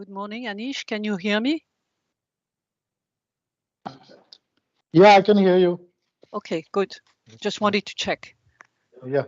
Good morning, Anish. Can you hear me? Yeah, I can hear you. Okay, good. Just wanted to check. Yeah.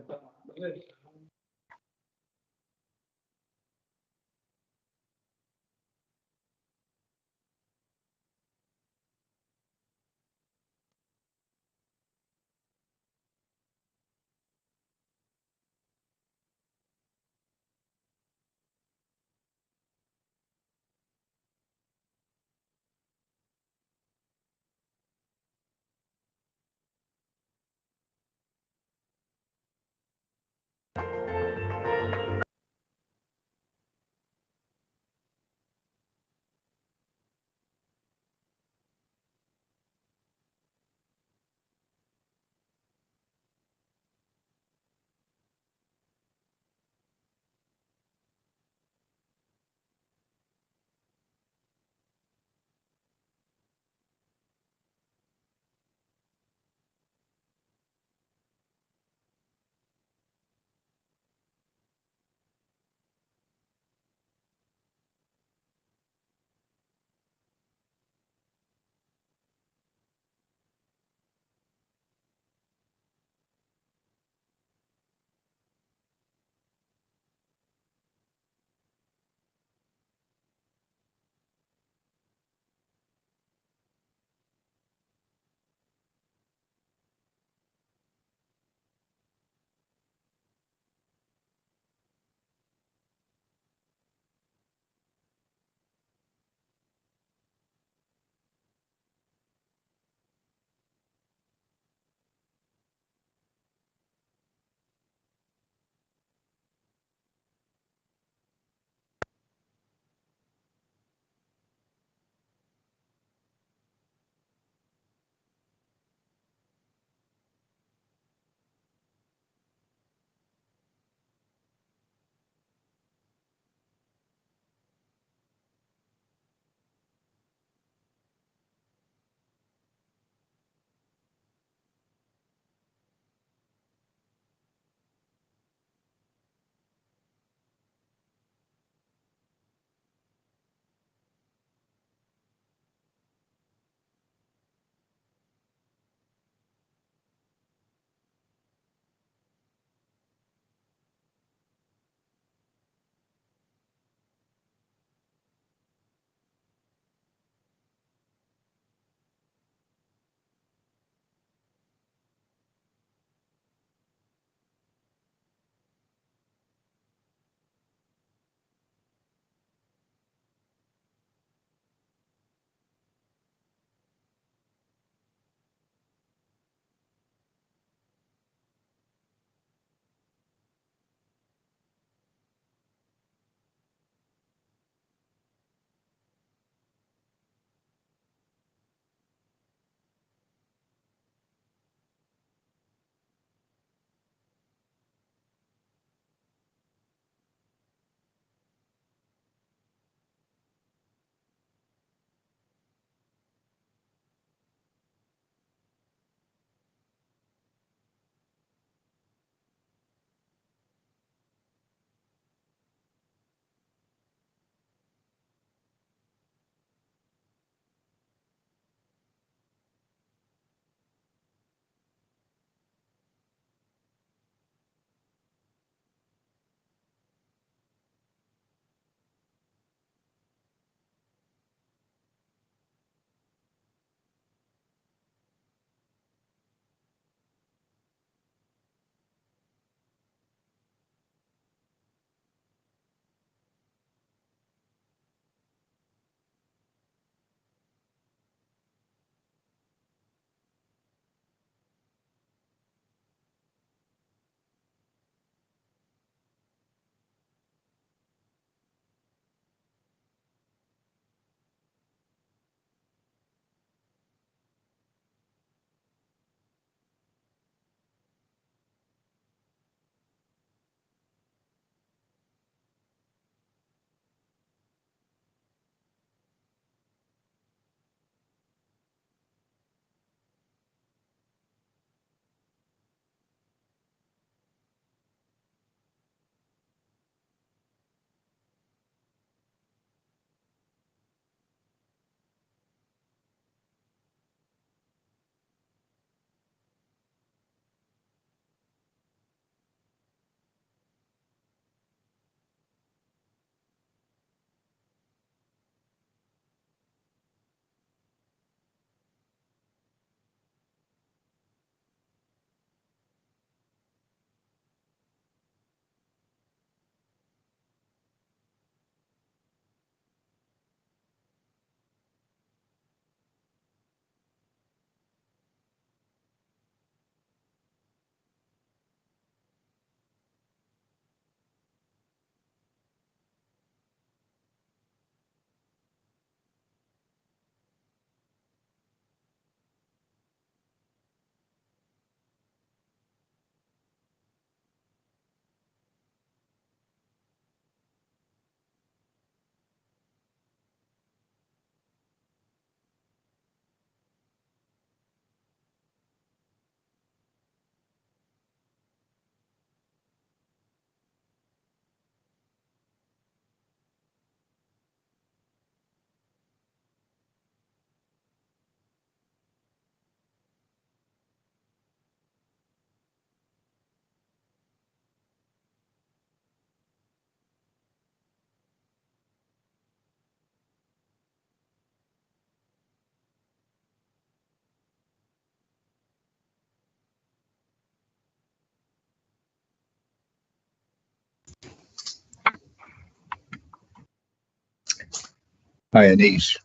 Hi, Anish.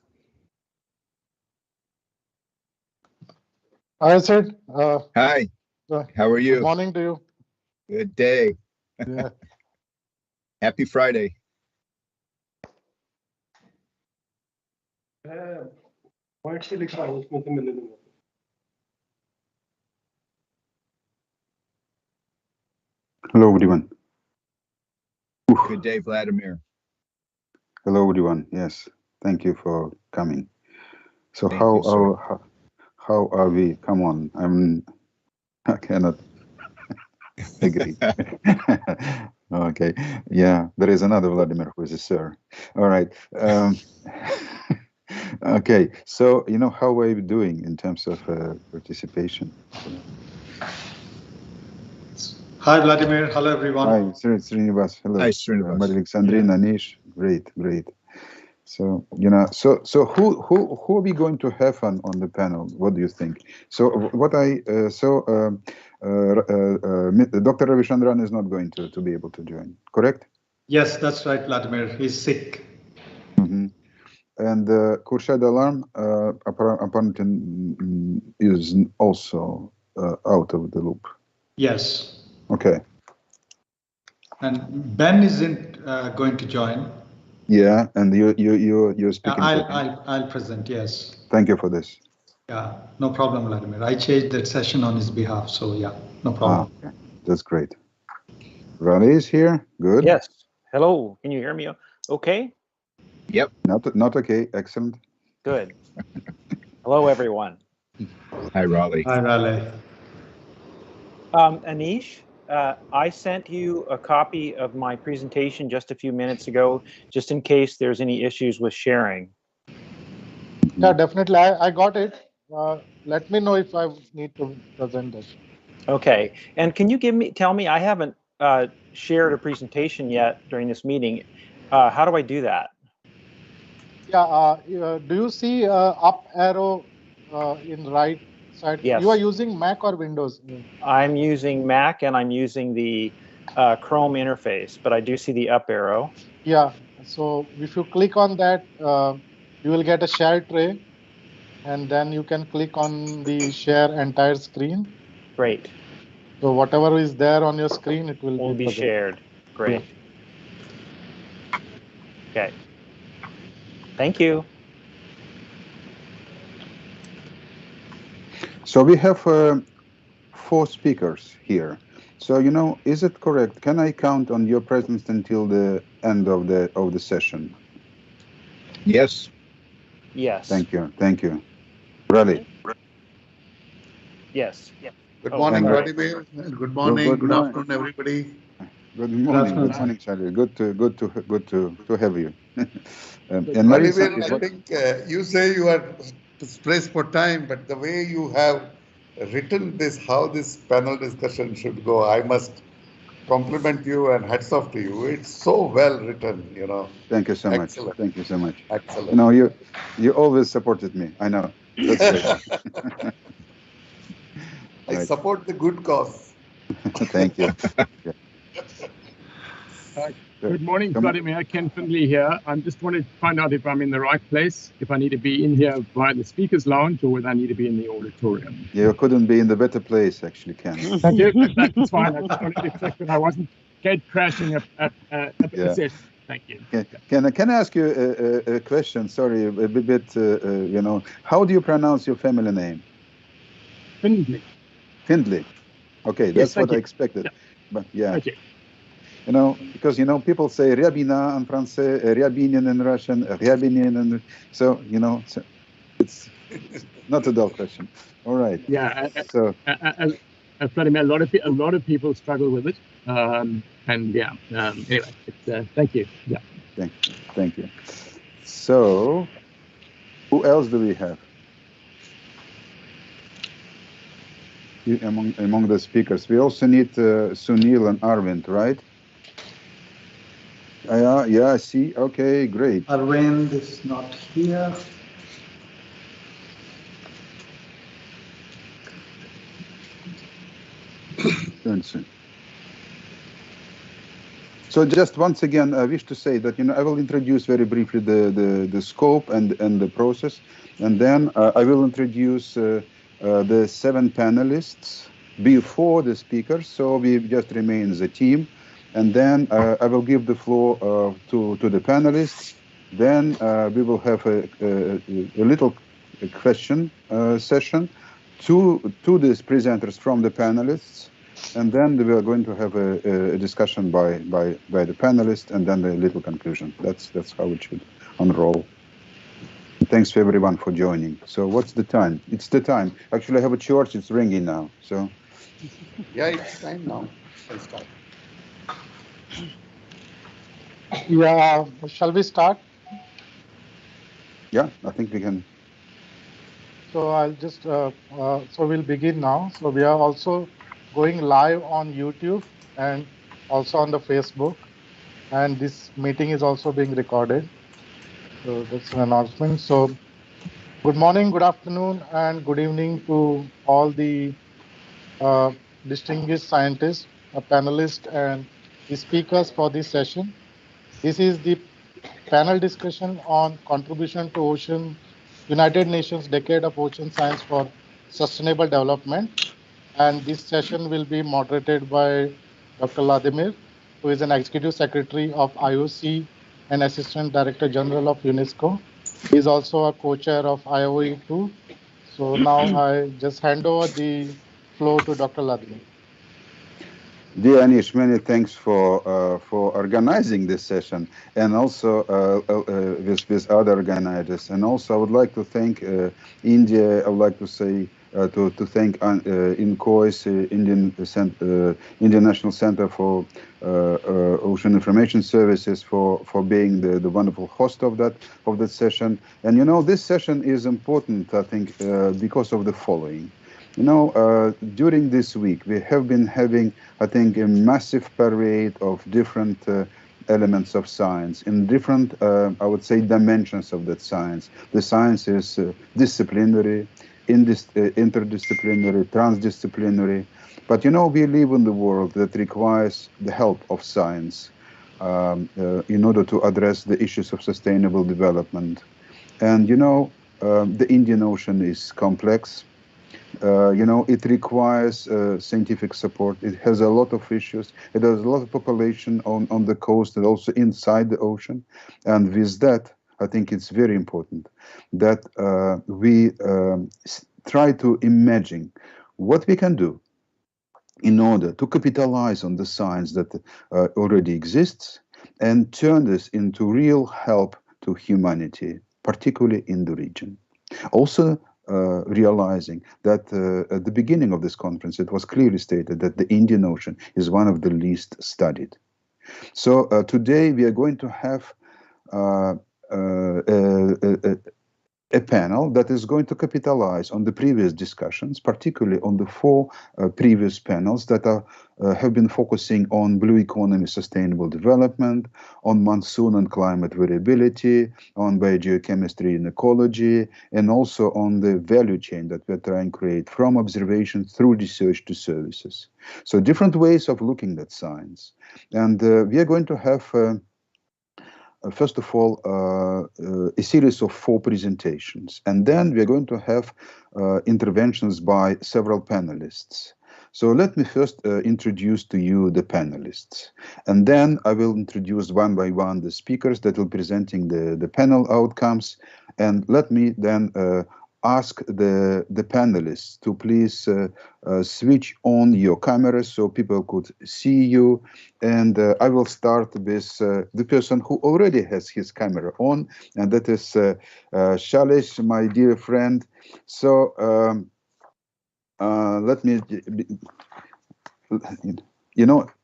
I said, Hi. How are good you? morning to you. Good day. Yeah. Happy Friday. Hello, everyone. Good day, Vladimir. Hello, everyone. Yes, thank you for coming. So Thank you, sir. how are we? Come on, I cannot agree. Okay, yeah, there is another Vladimir who is a sir. All right. Okay, so how are you doing in terms of participation? Hi, Vladimir. Hello, everyone. Hi, Srinivas. Hello. Hi, Srinivas. Alexandrine, Anish. Great. So so who are we going to have on the panel? What do you think? So what Dr. Ravichandran is not going to be able to join, correct? Yes, that's right, Vladimir. He's sick. Mm-hmm. And Khurshad Alarm apparently is also out of the loop. Yes. Okay. And Ben isn't going to join. Yeah, and you're speaking. I'll present. Yes. Thank you for this. Yeah, no problem, Vladimir. I changed that session on his behalf, so yeah, no problem. Okay. That's great. Raleigh is here. Good. Yes. Hello. Can you hear me? Okay. Yep. Not okay. Excellent. Good. Hello, everyone. Hi, Raleigh. Hi, Raleigh. Anish, I sent you a copy of my presentation just a few minutes ago, just in case there's any issues with sharing. Yeah, definitely. I got it. Let me know if I need to present this. Okay. And can you tell me, I haven't shared a presentation yet during this meeting. How do I do that? Yeah. Do you see up arrow in right side? Yes. You are using Mac or Windows? I'm using Mac and I'm using the Chrome interface, but I do see the up arrow. Yeah. So if you click on that, you will get a share tray, and then you can click on the share entire screen. Great. So whatever is there on your screen, it will Be present. shared. Great. Yeah. Okay. Thank you. So we have 4 speakers here. So is it correct? Can I count on your presence until the end of the session? Yes. Yes. Thank you. Raleigh. Yes. Good morning, and, Vladimir. Good morning. Good afternoon, everybody. Good morning. afternoon. Good morning, Charlie. Good to have you. And Vladimir, Marisa, I think you say you are pressed for time, but the way you have written this, how this panel discussion should go, I must compliment you and hats off to you. It's so well written, thank you so much. Excellent. Thank you so much. Excellent. You always supported me. I know. That's great. I support the good cause. Thank you. Good morning, Vladimir. Ken Findley here. I'm just wanted to find out if I'm in the right place, if I need to be in here via the speaker's lounge or whether I need to be in the auditorium. You couldn't be in the better place, actually, Ken. Thank you. That's fine. I just wanted to check that I wasn't gate crashing at the session. Thank you. Can I ask you a question? Sorry, a bit, how do you pronounce your family name? Findley. Findley. Okay, that's what I expected. Yeah. But yeah. Thank you. Because people say Ryabina in French, Ryabinin in Russian, Ryabinin, and so so it's not a dull question. All right. Yeah. So Vladimir, a lot of people struggle with it, and yeah. Anyway, thank you. Yeah. Thank you. So who else do we have among the speakers? We also need Sunil and Arvind, right? Yeah, I see. Okay, great. Arvind is not here. So just once again, I wish to say that, I will introduce very briefly the scope and the process, and then I will introduce the 7 panelists before the speakers, so we just remain as a team, and then I will give the floor to the panelists. Then we will have a little question session to these presenters from the panelists, and then we are going to have a discussion by the panelists, and then a little conclusion. That's how it should unroll. Thanks to everyone for joining. So what's the time? It's the time. Actually, I have a church. It's ringing now. So Yeah, it's time now. Let's start. Yeah, shall we start? yeah, I think we can. So I'll just, so we'll begin now. So we are also going live on YouTube and also on the Facebook. And this meeting is also being recorded. So that's an announcement. So good morning, good afternoon, and good evening to all the distinguished scientists, panelists, and the speakers for this session. This is the panel discussion on contribution to ocean, United Nations Decade of Ocean Science for Sustainable Development. And this session will be moderated by Dr. Vladimir, who is an Executive Secretary of IOC and Assistant Director General of UNESCO. He is also a co-chair of IOE too. So now I just hand over the floor to Dr. Vladimir. Dear Anish, many thanks for organizing this session, and also with other organizers. And also, I would like to thank India. I would like to say to thank IIOSC, Indian National Center for Ocean Information Services for being the wonderful host of that session. And this session is important, I think, because of the following. During this week, we have been having, I think, a massive parade of different elements of science in different, I would say, dimensions of that science. The science is disciplinary, interdisciplinary, transdisciplinary. But, we live in the world that requires the help of science in order to address the issues of sustainable development. And, the Indian Ocean is complex. It requires scientific support. It has a lot of issues. It has a lot of population on the coast and also inside the ocean. And with that, I think it's very important that we try to imagine what we can do in order to capitalize on the science that already exists and turn this into real help to humanity, particularly in the region. Also, realizing that at the beginning of this conference, it was clearly stated that the Indian Ocean is one of the least studied. So today we are going to have a panel that is going to capitalize on the previous discussions, particularly on the 4 previous panels that have been focusing on blue economy, sustainable development, on monsoon and climate variability, on biogeochemistry and ecology, and also on the value chain that we're trying to create from observation through research to services. So different ways of looking at science. And we are going to have first of all, a series of 4 presentations, and then we're going to have interventions by several panelists. So let me first introduce to you the panelists, and then I will introduce one by one the speakers that will be presenting the panel outcomes, and let me then ask the panelists to please switch on your cameras so people could see you. And I will start with the person who already has his camera on, and that is Shailesh, my dear friend. So let me,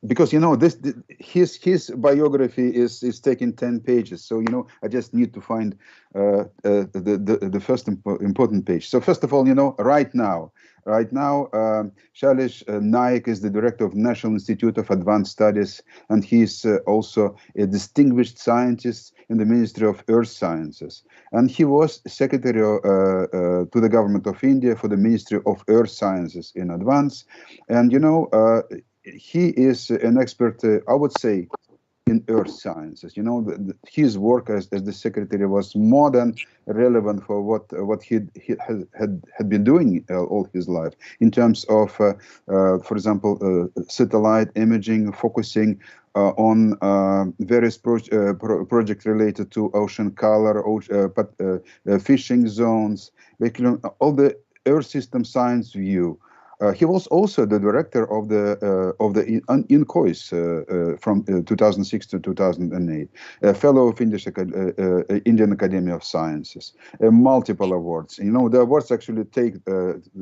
because this his biography is taking 10 pages. So I just need to find the first important page. So first of all, right now, Shailesh Naik is the director of National Institute of Advanced Studies, and he's also a distinguished scientist in the Ministry of Earth Sciences. And he was secretary to the government of India for the Ministry of Earth Sciences in advance. And he is an expert, I would say, in earth sciences. You know, his work as the secretary was more than relevant for what he had been doing all his life in terms of, for example, satellite imaging, focusing on various projects related to ocean color, fishing zones, all the Earth system science view. He was also the director of the IIOSC from 2006 to 2008, a fellow of Indian Academy of Sciences, multiple awards. You know, the awards actually take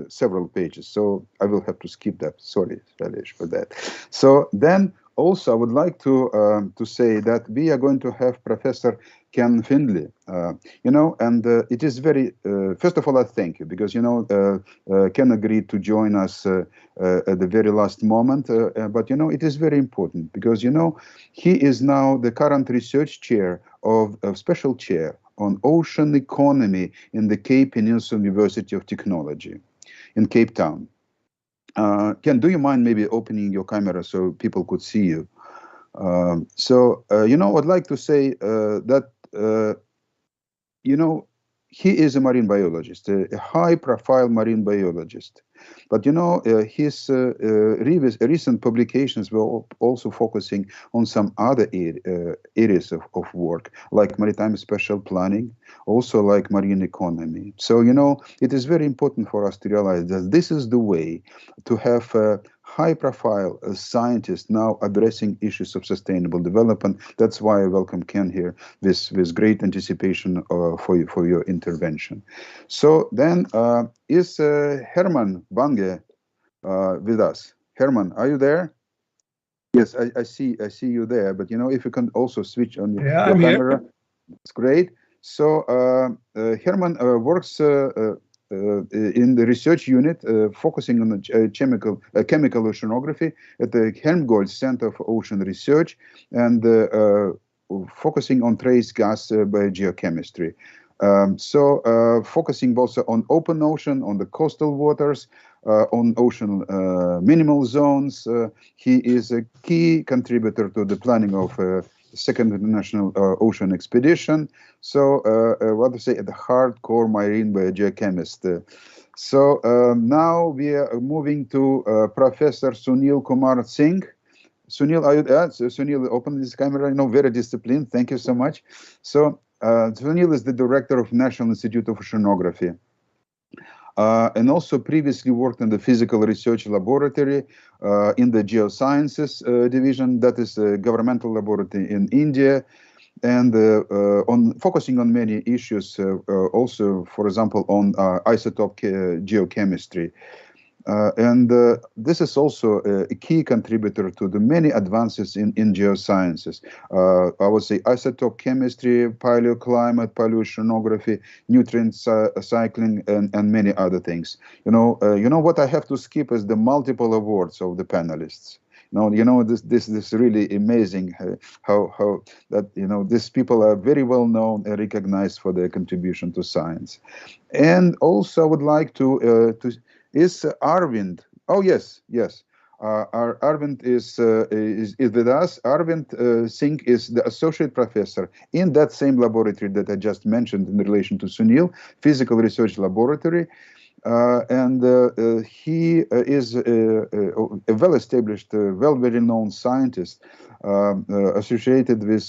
several pages, so I will have to skip that. Sorry, Shailesh, for that. So then also I would like to say that we are going to have Professor Ken Findley, you know, and it is very, first of all, I thank you because, you know, Ken agreed to join us at the very last moment, but, you know, it is very important because, you know, he is now the current research chair of special chair on ocean economy in the Cape Peninsula University of Technology in Cape Town. Ken, do you mind maybe opening your camera so people could see you? You know, I'd like to say that, you know, he is a marine biologist, a high-profile marine biologist. But, you know, his recent publications were also focusing on some other areas of work, like maritime special planning, also like marine economy. So, you know, it is very important for us to realize that this is the way to have high-profile scientists now addressing issues of sustainable development. That's why I welcome Ken here with great anticipation for your intervention. So then is Herman Bange with us? Herman, are you there? Yes, I see you there. But you know, if you can also switch on your camera, here. It's great. So Herman works in the research unit focusing on chemical oceanography at the Helmholtz Center for Ocean Research and focusing on trace gas biogeochemistry. Focusing also on open ocean, on the coastal waters, on ocean minimal zones. He is a key contributor to the planning of Second International Ocean Expedition. So, what to say, the hardcore marine biogeochemist. Now we are moving to Professor Sunil Kumar Singh. Sunil, are you there? Sunil, open this camera. You know, very disciplined. Thank you so much. So, Sunil is the director of National Institute of Oceanography. And also previously worked in the Physical Research Laboratory in the Geosciences division, that is a governmental laboratory in India, and focusing on many issues, also, for example, on isotope geochemistry. This is also a key contributor to the many advances in geosciences. I would say isotope chemistry, paleoclimate, paleoceanography, nutrient cycling, and many other things. You know what I have to skip is the multiple awards of the panelists. You know, this is really amazing how that, you know, these people are very well known and recognized for their contribution to science. And also I would like to is Arvind? Oh yes. Arvind is with us. Arvind Singh is the associate professor in that same laboratory that I just mentioned in relation to Sunil, Physical Research Laboratory. He is a well-established, very known scientist, associated with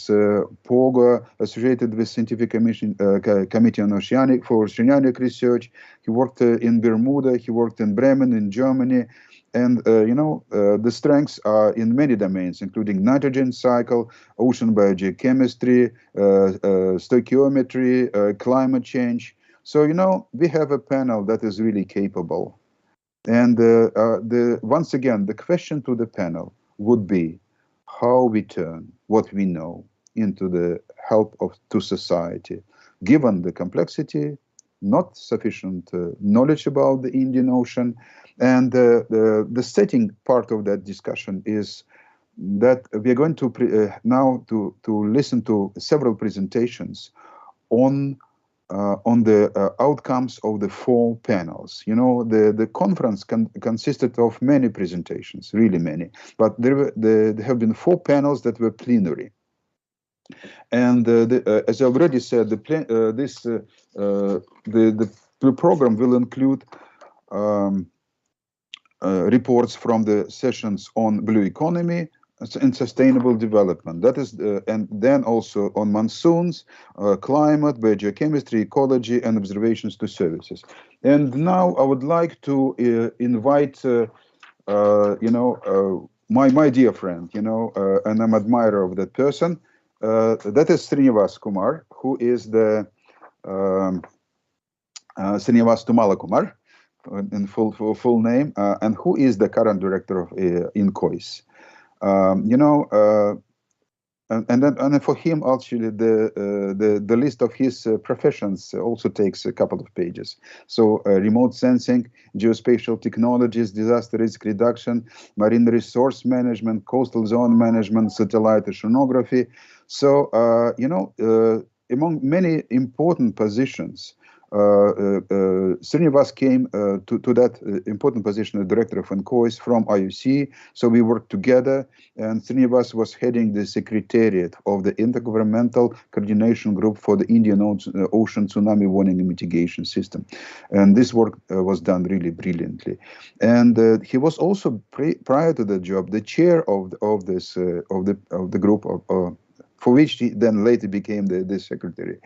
POGA, associated with Scientific Committee on Oceanic Research. He worked in Bermuda, he worked in Bremen, in Germany. And, you know, the strengths are in many domains, including nitrogen cycle, ocean biogeochemistry, stoichiometry, climate change. So, you know, we have a panel that is really capable. And once again, the question to the panel would be how we turn what we know into the help to society, given the complexity, not sufficient knowledge about the Indian Ocean. And the setting part of that discussion is that we are going to now to listen to several presentations on the outcomes of the 4 panels. You know, the conference consisted of many presentations, really many, but there have been 4 panels that were plenary. And as I already said, the program will include reports from the sessions on blue economy and sustainable development. That is, and then also on monsoons, climate, biogeochemistry, ecology, and observations to services. And now I would like to invite, my dear friend, and I'm admirer of that person. That is Srinivas Kumar, who is the Srinivas Tumala Kumar, in full name, and who is the current director of IIOSC. And for him, actually, the list of his professions also takes a couple of pages. So remote sensing, geospatial technologies, disaster risk reduction, marine resource management, coastal zone management, satellite oceanography. So, among many important positions, Srinivas came to that important position as director of IIOSC from IOC. So we worked together, and Srinivas was heading the secretariat of the Intergovernmental Coordination Group for the Indian Ocean Tsunami Warning and Mitigation System. And this work was done really brilliantly. And he was also, prior to the job, the chair of the group for which he then later became the secretary.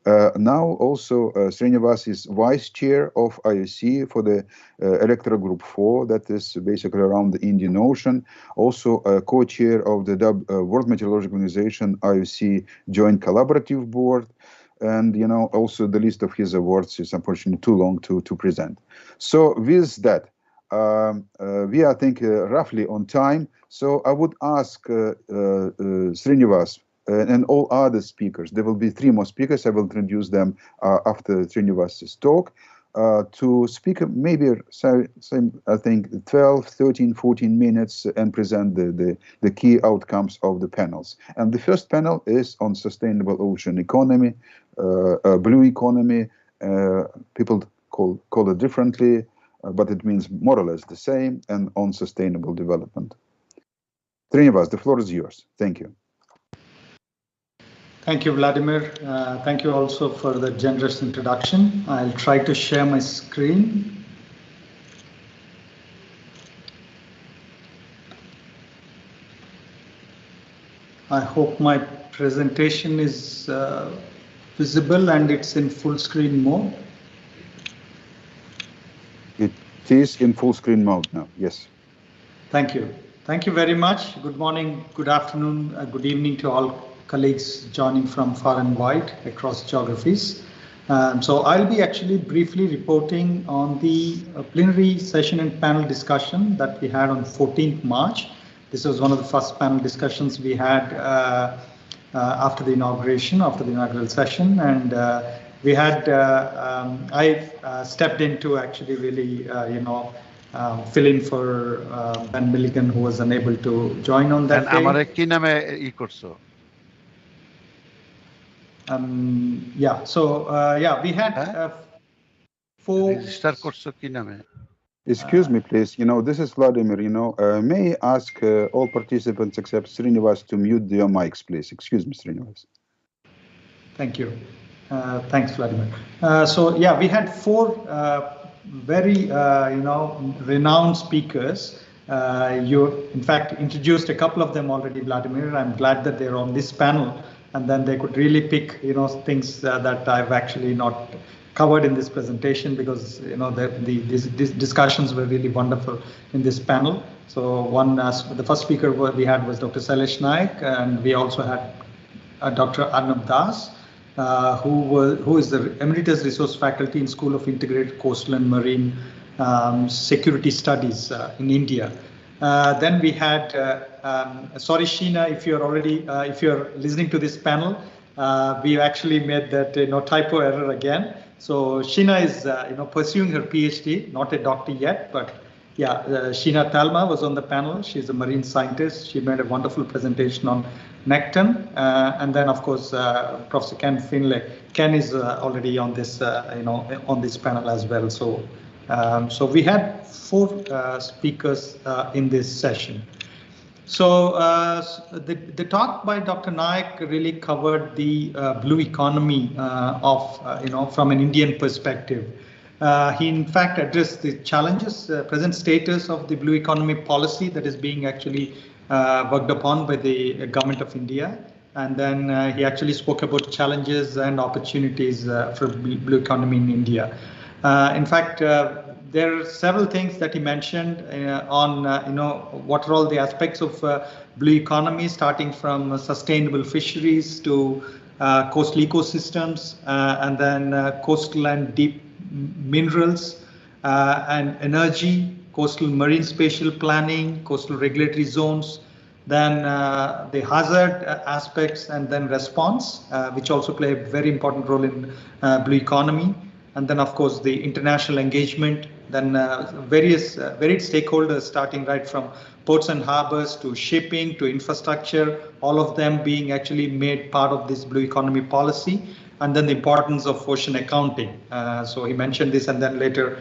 Now also Srinivas is vice chair of IOC for the Electoral Group 4, that is basically around the Indian Ocean, also co-chair of the World Meteorological Organization IOC Joint Collaborative Board, and also the list of his awards is unfortunately too long to present. So with that, we are, I think, roughly on time. So I would ask Srinivas and all other speakers, there will be 3 more speakers, I will introduce them after Srinivas's talk, to speak maybe, I think, 12, 13, 14 minutes and present the key outcomes of the panels. And the first panel is on sustainable ocean economy, blue economy. People call it differently, but it means more or less the same, and on sustainable development. Srinivas, the floor is yours. Thank you. Thank you, Vladimir. Thank you also for the generous introduction. I'll try to share my screen. I hope my presentation is visible and it's in full screen mode. It is in full screen mode now, yes. Thank you. Thank you very much. Good morning, good afternoon, good evening to all colleagues joining from far and wide across geographies. So I'll be actually briefly reporting on the plenary session and panel discussion that we had on 14th March. This was one of the first panel discussions we had after the inaugural session. And we had, I stepped in to actually really, fill in for Ben Milligan, who was unable to join on that day. We had 4. Excuse me, please. This is Vladimir. May I ask all participants except Srinivas to mute their mics, please? Excuse me, Srinivas. Thank you. Thanks, Vladimir. We had 4 very, renowned speakers. You, in fact, introduced a couple of them already, Vladimir. I'm glad that they're on this panel. And then they could really pick, things that I've actually not covered in this presentation, because these discussions were really wonderful in this panel. So the first speaker we had was Dr. Sailesh Naik, and we also had Dr. Arnab Das, who is the Emeritus Resource Faculty in School of Integrated Coastal and Marine Security Studies in India. Then we had, sorry, Sheena, if you're listening to this panel, we actually made that typo error again. So Sheena is pursuing her PhD, not a doctor yet, but yeah, Sheena Talma was on the panel. She's a marine scientist. She made a wonderful presentation on Necton, and then of course Professor Ken Findley. Ken is already on this, on this panel as well. So we had 4 speakers in this session. So the talk by Dr. Naik really covered the blue economy from an Indian perspective. He in fact addressed the challenges, present status of the blue economy policy that is being actually worked upon by the government of India. And then he actually spoke about challenges and opportunities for blue economy in India. In fact, there are several things that he mentioned on, what are all the aspects of blue economy, starting from sustainable fisheries to coastal ecosystems, and then coastal and deep minerals and energy, coastal marine spatial planning, coastal regulatory zones, then the hazard aspects, and then response, which also play a very important role in blue economy. And then, of course, the international engagement, then various varied stakeholders, starting right from ports and harbors to shipping to infrastructure, all of them being actually made part of this blue economy policy. And then the importance of ocean accounting. So he mentioned this, and then later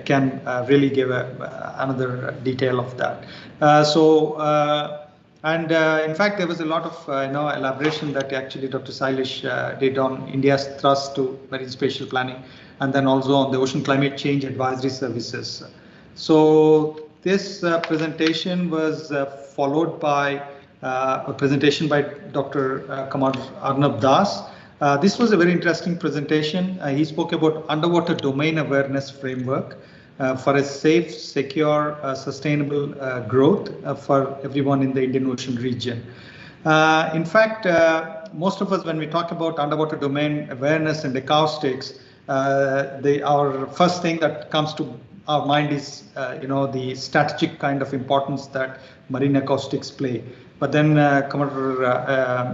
Ken really gave another detail of that. In fact, there was a lot of elaboration that actually Dr. Sailesh did on India's thrust to marine spatial planning, and then also on the ocean climate change advisory services. So this presentation was followed by a presentation by Dr. Kumar Arnab Das. This was a very interesting presentation. He spoke about underwater domain awareness framework for a safe, secure, sustainable growth for everyone in the Indian Ocean region. In fact, most of us, when we talk about underwater domain awareness and acoustics, our first thing that comes to our mind is, the strategic kind of importance that marine acoustics play. But then Kumar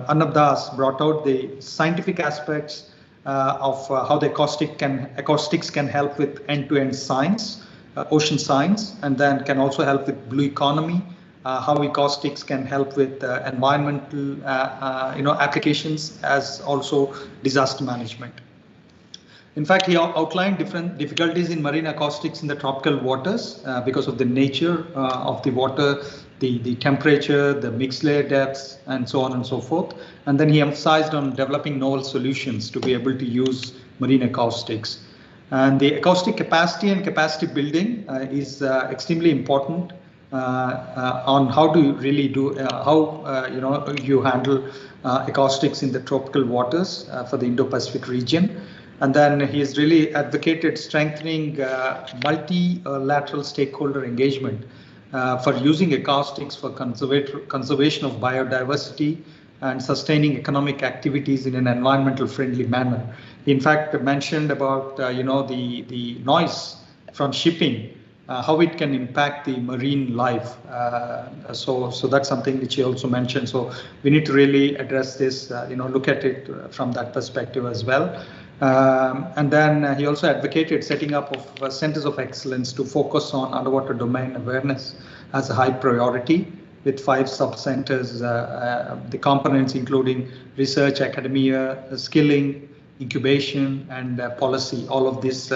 Arnab Das brought out the scientific aspects of how the acoustics can help with end-to-end science, ocean science, and then can also help with blue economy, how acoustics can help with environmental applications, as also disaster management. In fact, he outlined different difficulties in marine acoustics in the tropical waters because of the nature of the water, the temperature, the mixed layer depths, and so on and so forth. And then he emphasized on developing novel solutions to be able to use marine acoustics. And the acoustic capacity and capacity building is extremely important on how to really do, you handle acoustics in the tropical waters for the Indo-Pacific region. And then he has really advocated strengthening multilateral stakeholder engagement for using acoustics for conservation of biodiversity and sustaining economic activities in an environmental friendly manner. He in fact mentioned about the noise from shipping, how it can impact the marine life. So that's something which he also mentioned. So we need to really address this, look at it from that perspective as well. And then he also advocated setting up of centers of excellence to focus on underwater domain awareness as a high priority, with 5 sub-centers, the components including research, academia, skilling, incubation, and policy. All of these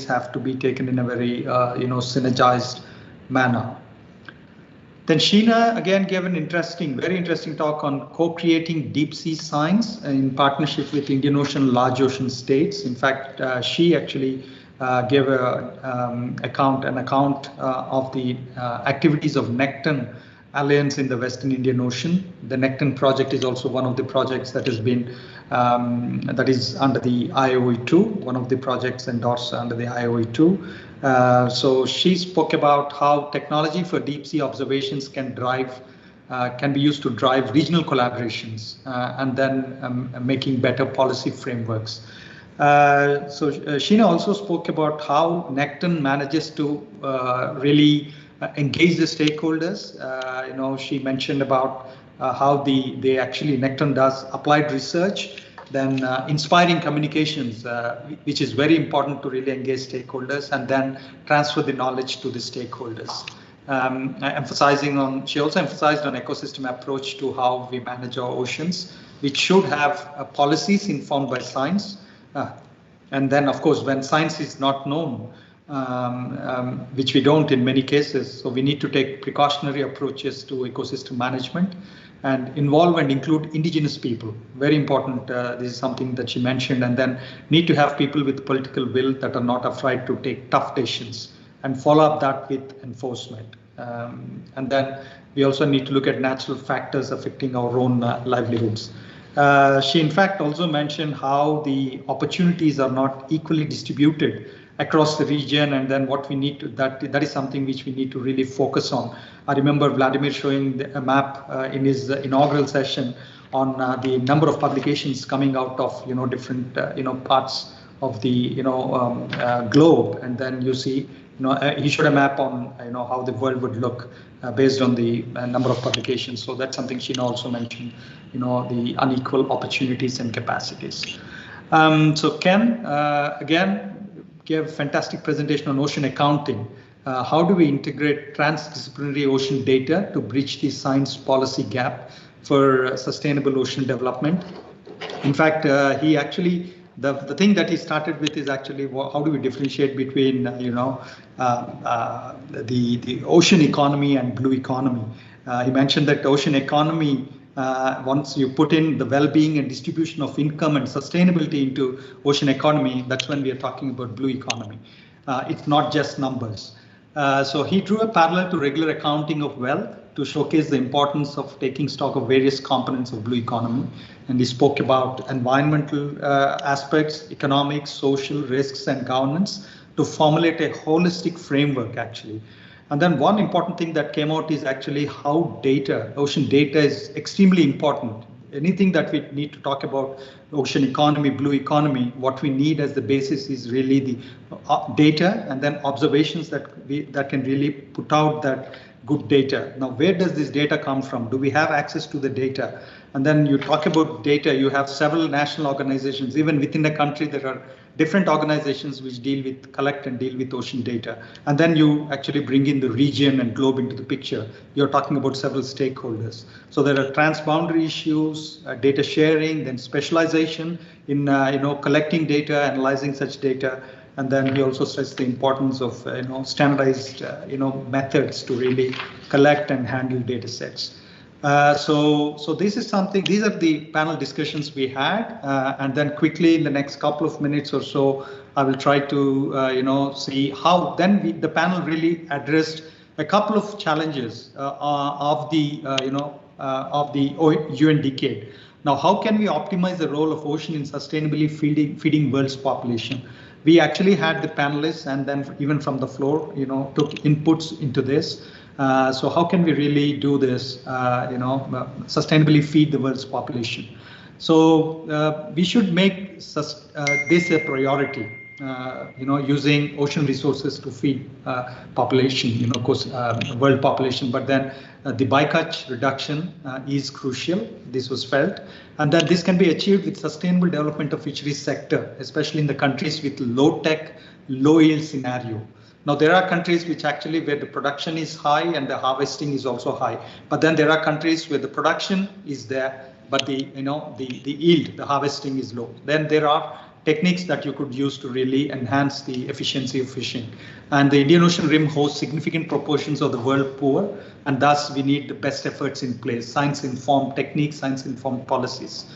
have to be taken in a very synergized manner. Then Sheena again gave an very interesting talk on co-creating deep sea science in partnership with Indian Ocean, large ocean states. In fact, she actually gave an account of the activities of Necton Alliance in the Western Indian Ocean. The Necton project is also one of the projects that has been that is under the IIOE2, one of the projects endorsed under the IIOE2. So she spoke about how technology for deep sea observations can be used to drive regional collaborations and then making better policy frameworks. So Sheena also spoke about how Necton manages to really engage the stakeholders. She mentioned about how Necton does applied research, then inspiring communications, which is very important to really engage stakeholders and then transfer the knowledge to the stakeholders. She also emphasized on ecosystem approach to how we manage our oceans, which should have policies informed by science. And then, of course, when science is not known, which we don't in many cases. So we need to take precautionary approaches to ecosystem management and involve and include indigenous people. Very important. This is something that she mentioned, and then need to have people with political will that are not afraid to take tough decisions and follow up that with enforcement. And then we also need to look at natural factors affecting our own livelihoods. She in fact also mentioned how the opportunities are not equally distributed across the region, and then what we need to, that is something which we need to really focus on. I remember Vladimir showing a map in his inaugural session on the number of publications coming out of different parts of the globe, and then you see he showed a map on how the world would look based on the number of publications. So that's something she also mentioned, the unequal opportunities and capacities. So Ken again gave a fantastic presentation on ocean accounting. How do we integrate transdisciplinary ocean data to bridge the science policy gap for sustainable ocean development? In fact, he actually, the thing that he started with is actually how do we differentiate between the ocean economy and blue economy. He mentioned that ocean economy, once you put in the well-being and distribution of income and sustainability into ocean economy, that's when we are talking about blue economy. It's not just numbers. So he drew a parallel to regular accounting of wealth to showcase the importance of taking stock of various components of blue economy. And he spoke about environmental aspects, economic, social risks, and governance to formulate a holistic framework actually. And then one important thing that came out is actually how ocean data is extremely important. Anything that we need to talk about ocean economy, blue economy, what we need as the basis is really the data and then observations that can really put out that good data. Now, where does this data come from? Do we have access to the data? And then you talk about data, you have several national organizations. Even within the country, there are different organizations which collect and deal with ocean data. And then you actually bring in the region and globe into the picture. You're talking about several stakeholders. So there are transboundary issues, data sharing, then specialization in collecting data, analyzing such data. And then he also stressed the importance of standardized methods to really collect and handle data sets. So this is something, these are the panel discussions we had, and then quickly in the next couple of minutes or so, I will try to see how then the panel really addressed a couple of challenges of the UN decade. Now, how can we optimize the role of ocean in sustainably feeding world's population? We actually had the panelists, and then even from the floor, took inputs into this. So how can we really do this, sustainably feed the world's population? So we should make this a priority, using ocean resources to feed population, of course, world population. But then the bycatch reduction is crucial. This was felt, and that this can be achieved with sustainable development of fisheries sector, especially in the countries with low tech, low yield scenario. Now, there are countries which actually where the production is high and the harvesting is also high, but then there are countries where the production is there, but the yield, the harvesting is low. Then there are techniques that you could use to really enhance the efficiency of fishing. And the Indian Ocean Rim hosts significant proportions of the world poor, and thus we need the best efforts in place, science-informed techniques, science-informed policies.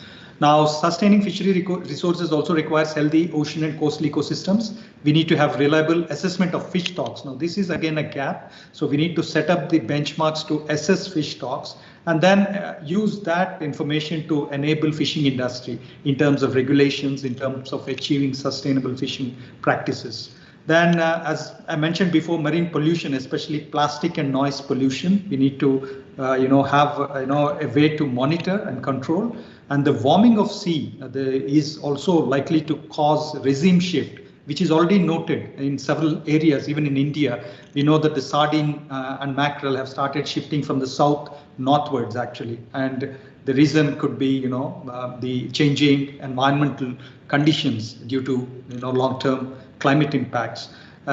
Now, sustaining fishery resources also requires healthy ocean and coastal ecosystems. We need to have reliable assessment of fish stocks. Now, this is again a gap. So we need to set up the benchmarks to assess fish stocks and then use that information to enable fishing industry in terms of regulations, in terms of achieving sustainable fishing practices. Then, as I mentioned before, marine pollution, especially plastic and noise pollution, we need to have a way to monitor and control. And the warming of sea is also likely to cause regime shift, which is already noted in several areas, even in India. We know that the sardine and mackerel have started shifting from the south northwards, actually. And the reason could be, the changing environmental conditions due to, long-term climate impacts.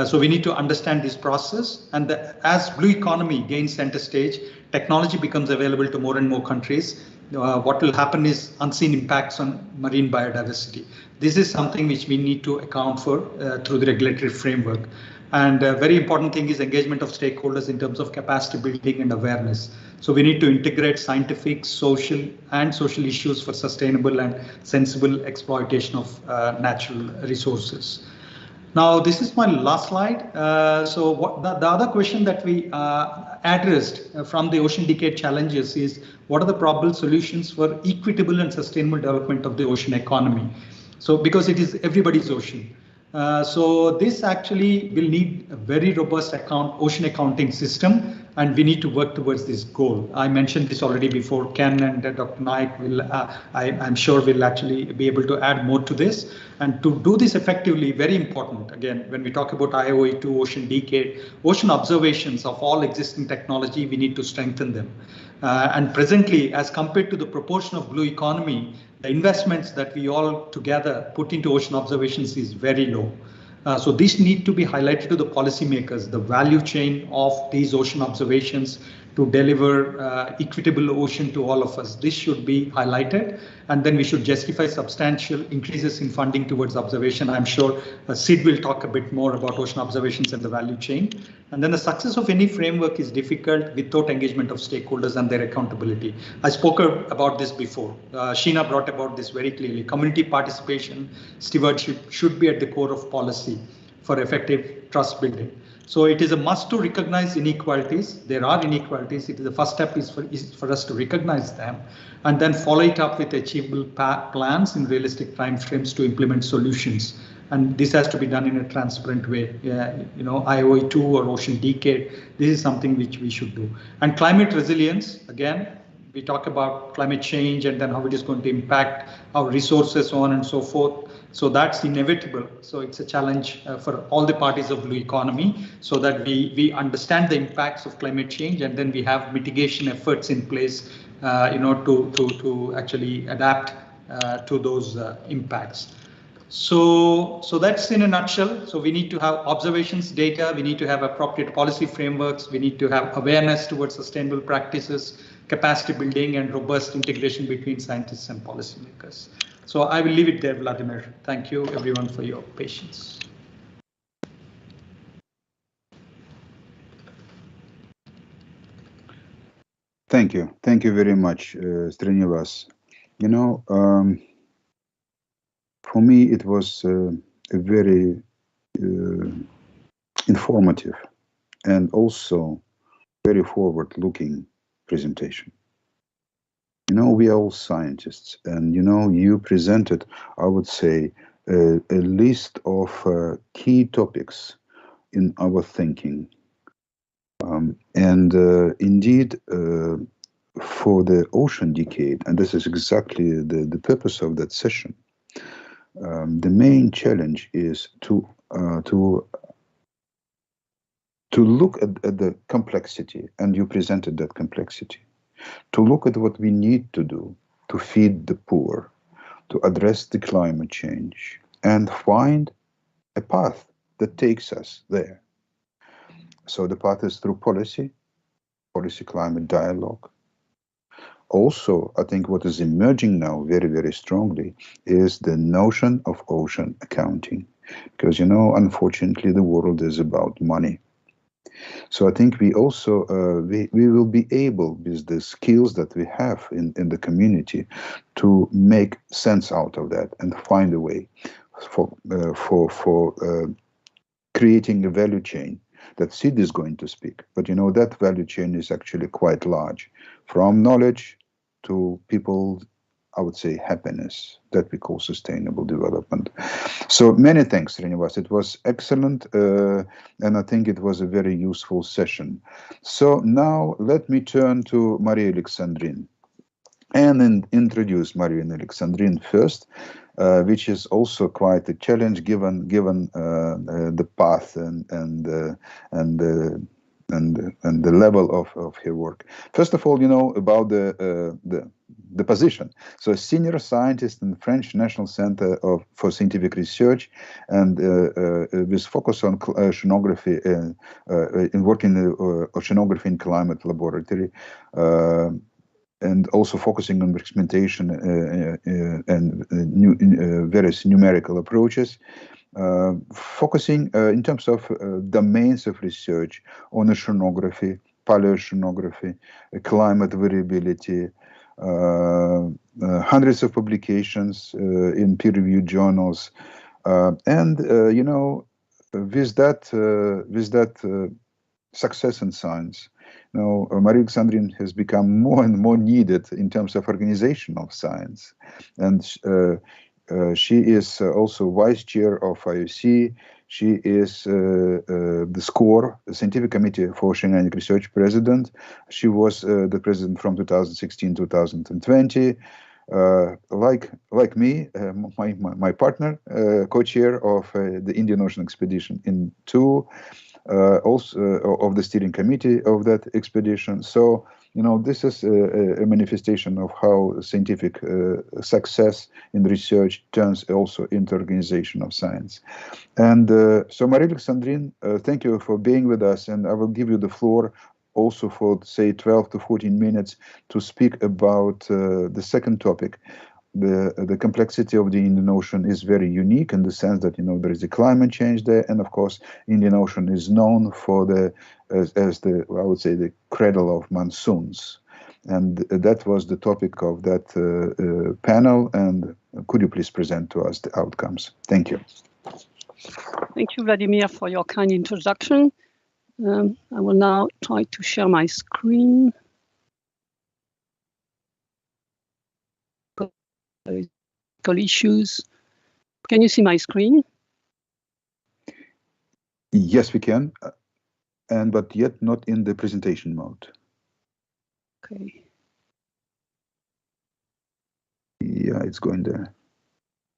So we need to understand this process. And as blue economy gains center stage, technology becomes available to more and more countries. What will happen is unseen impacts on marine biodiversity. This is something which we need to account for through the regulatory framework. And a very important thing is engagement of stakeholders in terms of capacity building and awareness. So we need to integrate scientific, social issues for sustainable and sensible exploitation of natural resources. Now, this is my last slide. So what the other question that we addressed from the ocean decade challenges is, what are the probable solutions for equitable and sustainable development of the ocean economy? So because it is everybody's ocean. So this actually will need a very robust ocean accounting system, and we need to work towards this goal. I mentioned this already before. Ken and Dr. Naik will, I'm sure, will actually be able to add more to this. And to do this effectively, very important, again, when we talk about IIOE2 Ocean Decade, ocean observations of all existing technology, we need to strengthen them. And presently, as compared to the proportion of blue economy, the investments that we all together put into ocean observations is very low. So these need to be highlighted to the policymakers, the value chain of these ocean observations to deliver equitable ocean to all of us. This should be highlighted, and then we should justify substantial increases in funding towards observation. I'm sure Sid will talk a bit more about ocean observations and the value chain. And then the success of any framework is difficult without engagement of stakeholders and their accountability. I spoke about this before. Sheena brought about this very clearly. Community participation, stewardship should be at the core of policy for effective trust building. So it is a must to recognize inequalities. There are inequalities. The first step is for us to recognize them, and then follow it up with achievable plans in realistic timeframes to implement solutions. And this has to be done in a transparent way. You know, IIOE2 or Ocean Decade, this is something which we should do. And climate resilience, again, we talk about climate change and then how it is going to impact our resources, so on and so forth. So that's inevitable. So it's a challenge for all the parties of blue economy, so that we understand the impacts of climate change, and then we have mitigation efforts in place, you know, to actually adapt to those impacts. So that's in a nutshell. So we need to have observations, data, we need to have appropriate policy frameworks, we need to have awareness towards sustainable practices, capacity building, and robust integration between scientists and policymakers. So I will leave it there, Vladimir. Thank you everyone for your patience. Thank you. Thank you very much, Srinivas. You know, for me, it was a very informative and also very forward-looking presentation. You know, we are all scientists, and you know, you presented, I would say, a list of key topics in our thinking. Indeed, for the ocean decade, and this is exactly the purpose of that session, the main challenge is to look at the complexity, and you presented that complexity. To look at what we need to do to feed the poor, to address the climate change, and find a path that takes us there. So the path is through policy-climate dialogue. Also, I think what is emerging now very, very strongly is the notion of ocean accounting. Because, you know, unfortunately, the world is about money. So I think we also, we will be able, with the skills that we have in the community, to make sense out of that and find a way for creating a value chain that Sid is going to speak. But you know, that value chain is actually quite large, from knowledge to people, I would say, happiness, that we call sustainable development. So many thanks, Srinivas. It was excellent, and I think it was a very useful session. So now let me turn to Maria Alexandrine and introduce Maria Alexandrine first, which is also quite a challenge given the path and the level of her work. First of all, you know, about the position. So, senior scientist in the French National Center for Scientific Research, and with focus on oceanography, in working in oceanography in climate laboratory, and also focusing on experimentation and various numerical approaches. focusing in terms of domains of research on oceanography, paleoceanography, climate variability, hundreds of publications in peer-reviewed journals, and you know, with that success in science, you know, Alexandrine has become more and more needed in terms of organization of science, and she is also vice chair of IIOSC. She is the SCORE, the Scientific Committee for Oceanic Research president. She was the president from 2016 to 2020. Like me, my partner, co-chair of the Indian Ocean Expedition in 2, also of the steering committee of that expedition. So, you know, this is a manifestation of how scientific success in research turns also into organization of science. And so, Marie-Alexandrine, thank you for being with us, and I will give you the floor also for, say, 12 to 14 minutes to speak about the second topic. The complexity of the Indian Ocean is very unique in the sense that, you know, there is a climate change there, and of course, Indian Ocean is known for the as the, I would say, the cradle of monsoons, and that was the topic of that panel. And could you please present to us the outcomes? Thank you. Thank you, Vladimir, for your kind introduction. I will now try to share my screen. Issues. Can you see my screen? Yes, we can, but yet not in the presentation mode. Okay. Yeah, it's going there.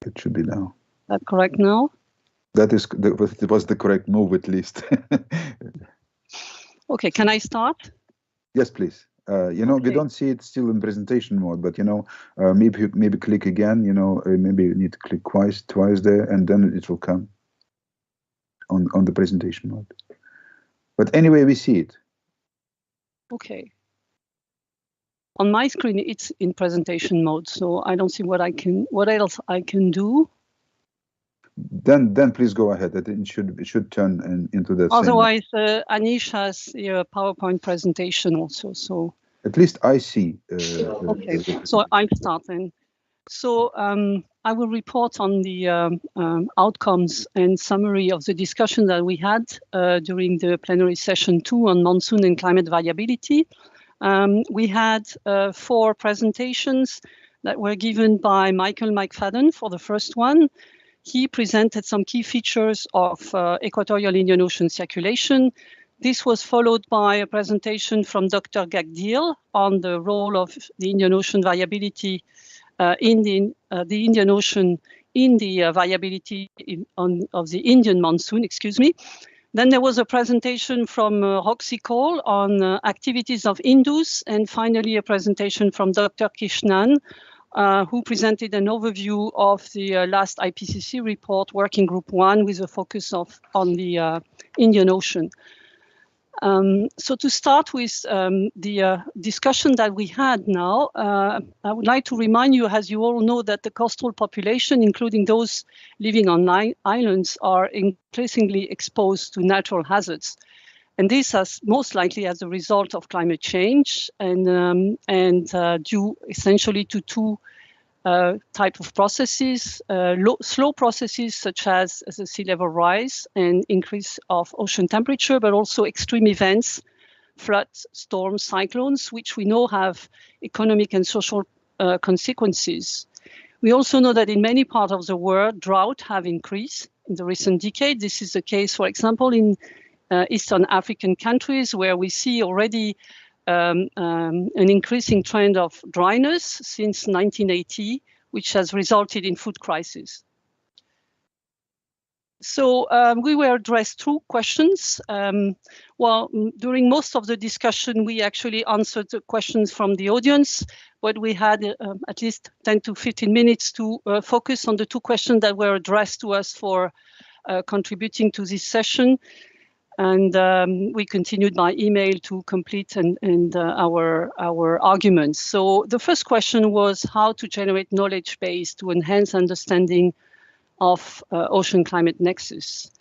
It should be now. Is that correct now? That was the correct move, at least. Okay, can I start? Yes, please. You know, we don't see it still in presentation mode, but, you know, maybe click again, you know, maybe you need to click twice there, and then it will come on the presentation mode. But anyway, we see it. Okay. On my screen, it's in presentation mode, so I don't see what else I can do. Then please go ahead. It should turn into that. Otherwise, Anish has a PowerPoint presentation also. So at least I see. Okay, so I'll start then. So I will report on the outcomes and summary of the discussion that we had during the plenary session 2 on monsoon and climate variability. We had 4 presentations that were given by Michael McFadden for the first one. He presented some key features of equatorial Indian Ocean circulation. This was followed by a presentation from Dr. Gagdil on the role of the Indian Ocean variability in the Indian Ocean in the variability of the Indian monsoon, excuse me. Then there was a presentation from Roxy Cole on activities of Indus, and finally a presentation from Dr. Krishnan, who presented an overview of the last IPCC report, Working Group 1, with a focus on the Indian Ocean. So to start with the discussion that we had now, I would like to remind you, as you all know, that the coastal population, including those living on islands, are increasingly exposed to natural hazards. And this has most likely as a result of climate change and due essentially to 2 type of processes, slow processes such as the sea level rise and increase of ocean temperature, but also extreme events, floods, storms, cyclones, which we know have economic and social consequences. We also know that in many parts of the world, drought have increased in the recent decade. This is the case, for example, in Eastern African countries, where we see already an increasing trend of dryness since 1980, which has resulted in food crisis. So we were addressed 2 questions. Well, during most of the discussion, we actually answered the questions from the audience, but we had at least 10 to 15 minutes to focus on the 2 questions that were addressed to us for contributing to this session. And we continued by email to complete our arguments. So the first question was how to generate knowledge base to enhance understanding of ocean climate nexus.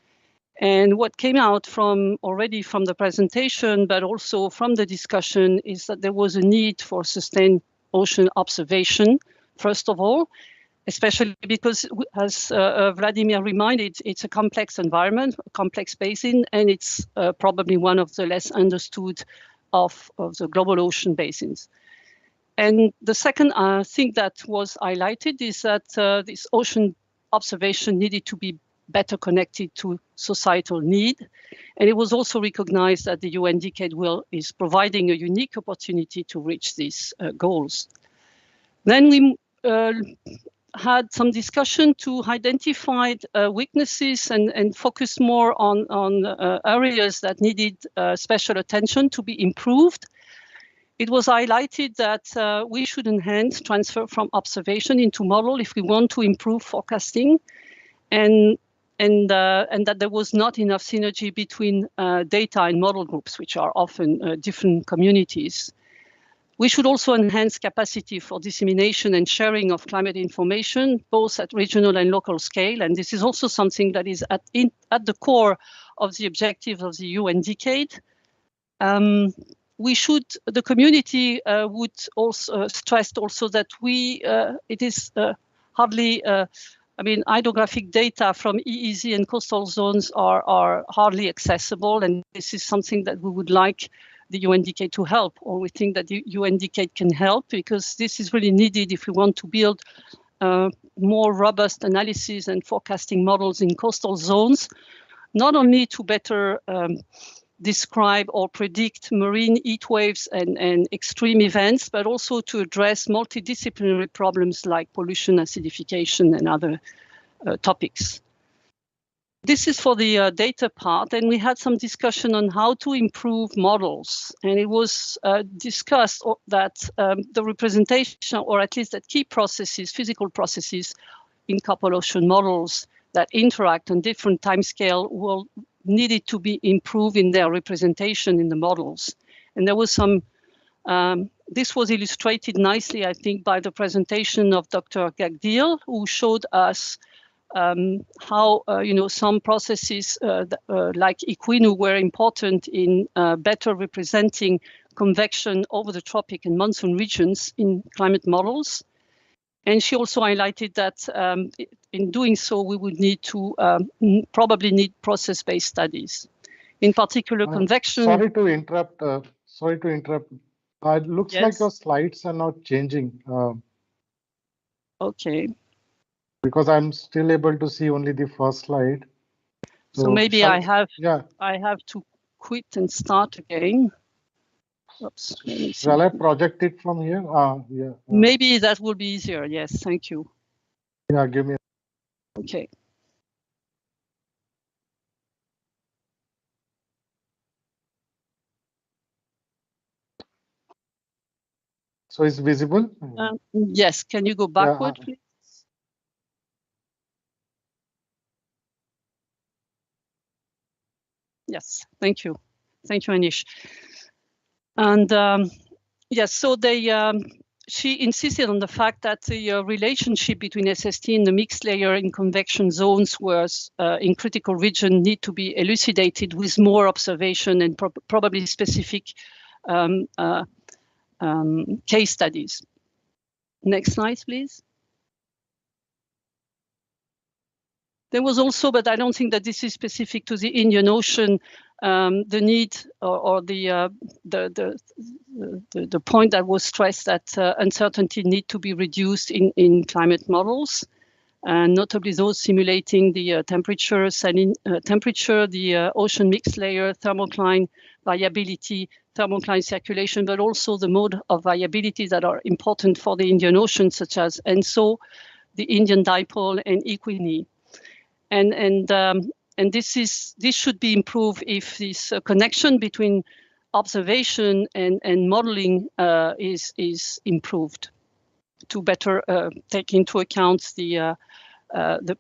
And what came out already from the presentation, but also from the discussion, is that there was a need for sustained ocean observation, first of all, especially because, as Vladimir reminded, it's a complex environment, a complex basin, and it's probably one of the less understood of the global ocean basins. And the second thing that was highlighted is that this ocean observation needed to be better connected to societal need. And it was also recognized that the UN Decade is providing a unique opportunity to reach these goals. Then we had some discussion to identify weaknesses and focus more on areas that needed special attention to be improved. It was highlighted that we should enhance transfer from observation into model if we want to improve forecasting, and that there was not enough synergy between data and model groups, which are often different communities. We should also enhance capacity for dissemination and sharing of climate information, both at regional and local scale. And this is also something that is at the core of the objectives of the UN Decade. The community would also stress also that it is hardly, hydrographic data from EEZ and coastal zones are hardly accessible, and this is something that we would like the UN Decade to help, or we think that the UN Decade can help, because this is really needed if we want to build more robust analysis and forecasting models in coastal zones, not only to better describe or predict marine heat waves and extreme events, but also to address multidisciplinary problems like pollution, acidification, and other topics. This is for the data part, and we had some discussion on how to improve models. And it was discussed that the representation, or at least that key processes, physical processes in couple ocean models that interact on different timescale needed to be improved in their representation in the models. And there was some, this was illustrated nicely, I think, by the presentation of Dr. Gagdil, who showed us how some processes like Equinu were important in better representing convection over the tropic and monsoon regions in climate models. And she also highlighted that in doing so, we would need to probably need process-based studies. In particular, convection. Sorry to interrupt. It looks like your slides are not changing. Okay. Because I'm still able to see only the first slide. So maybe I have to quit and start again. Oops. Shall I project it from here? Yeah. Maybe that will be easier. Yes, thank you. Yeah, give me. Okay. So it's visible? Yes. Can you go backward, please? Yes, thank you. Thank you, Anish. And yes, so she insisted on the fact that the relationship between SST and the mixed layer in convection zones was in critical region need to be elucidated with more observation and probably specific case studies. Next slide, please. There was also, but I don't think that this is specific to the Indian Ocean, the need or the point that was stressed that uncertainty need to be reduced in climate models, and notably those simulating the temperature, the ocean mixed layer, thermocline variability, thermocline circulation, but also the mode of variability that are important for the Indian Ocean, such as ENSO, the Indian dipole, and Equini. And this should be improved if this connection between observation and modeling is improved to better take into account the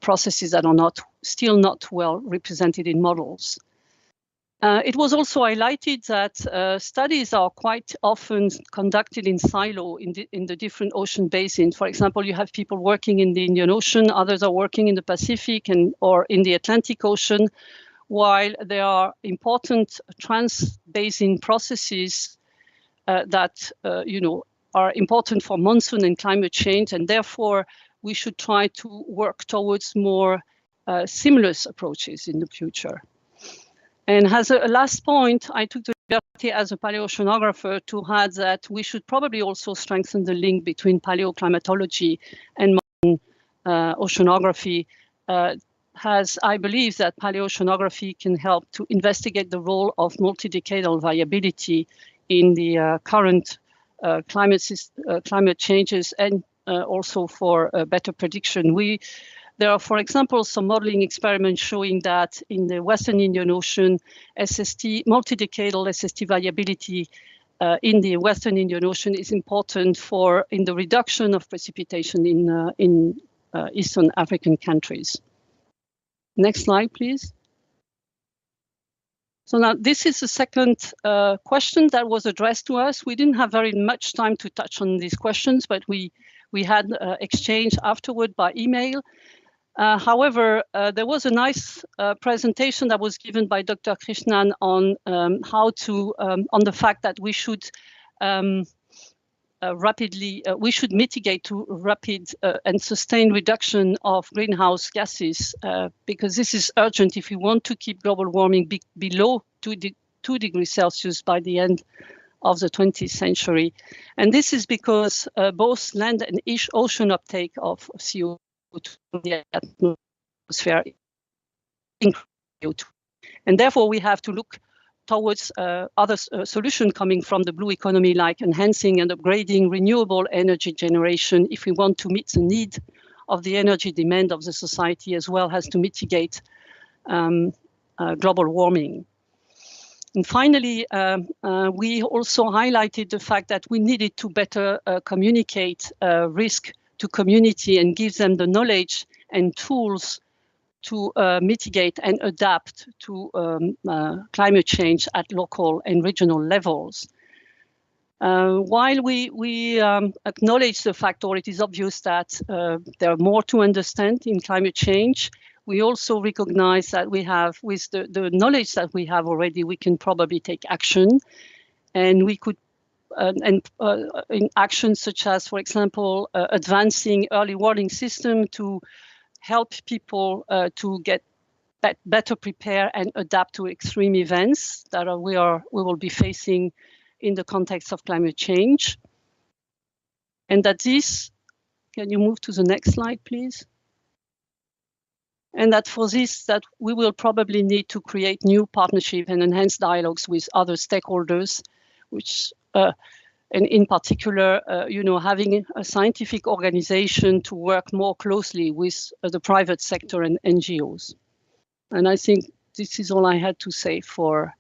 processes that are still not well represented in models. It was also highlighted that studies are quite often conducted in silo in the different ocean basins. For example, you have people working in the Indian Ocean, others are working in the Pacific or in the Atlantic Ocean, while there are important trans-basin processes that are important for monsoon and climate change, and therefore we should try to work towards more seamless approaches in the future. And as a last point, I took the liberty as a paleoceanographer to add that we should probably also strengthen the link between paleoclimatology and modern oceanography, as I believe that paleoceanography can help to investigate the role of multi-decadal variability in the current climate changes, and also for better prediction. There are, for example, some modeling experiments showing that in the Western Indian Ocean, multi-decadal SST variability in the Western Indian Ocean is important in the reduction of precipitation in Eastern African countries. Next slide, please. So now this is the second question that was addressed to us. We didn't have very much time to touch on these questions, but we had exchange afterward by email. However, there was a nice presentation that was given by Dr. Krishnan on on the fact that we should we should mitigate to rapid and sustained reduction of greenhouse gases, because this is urgent if we want to keep global warming below 2 degrees Celsius by the end of the 20th century. And this is because both land and ocean uptake of CO2 in the atmosphere increase CO2. And therefore, we have to look towards other solutions coming from the blue economy, like enhancing and upgrading renewable energy generation if we want to meet the need of the energy demand of the society, as well as to mitigate global warming. And finally, we also highlighted the fact that we needed to better communicate risk to community and give them the knowledge and tools to mitigate and adapt to climate change at local and regional levels. While we acknowledge the fact, or it is obvious that there are more to understand in climate change, we also recognize that we have, with the knowledge that we have already, we can probably take action, and we could in actions such as, for example, advancing early warning system to help people to get better prepare and adapt to extreme events that we will be facing in the context of climate change. And that this, can you move to the next slide, please? And that for this, that we will probably need to create new partnerships and enhance dialogues with other stakeholders, which and in particular, having a scientific organization to work more closely with the private sector and NGOs. And I think this is all I had to say for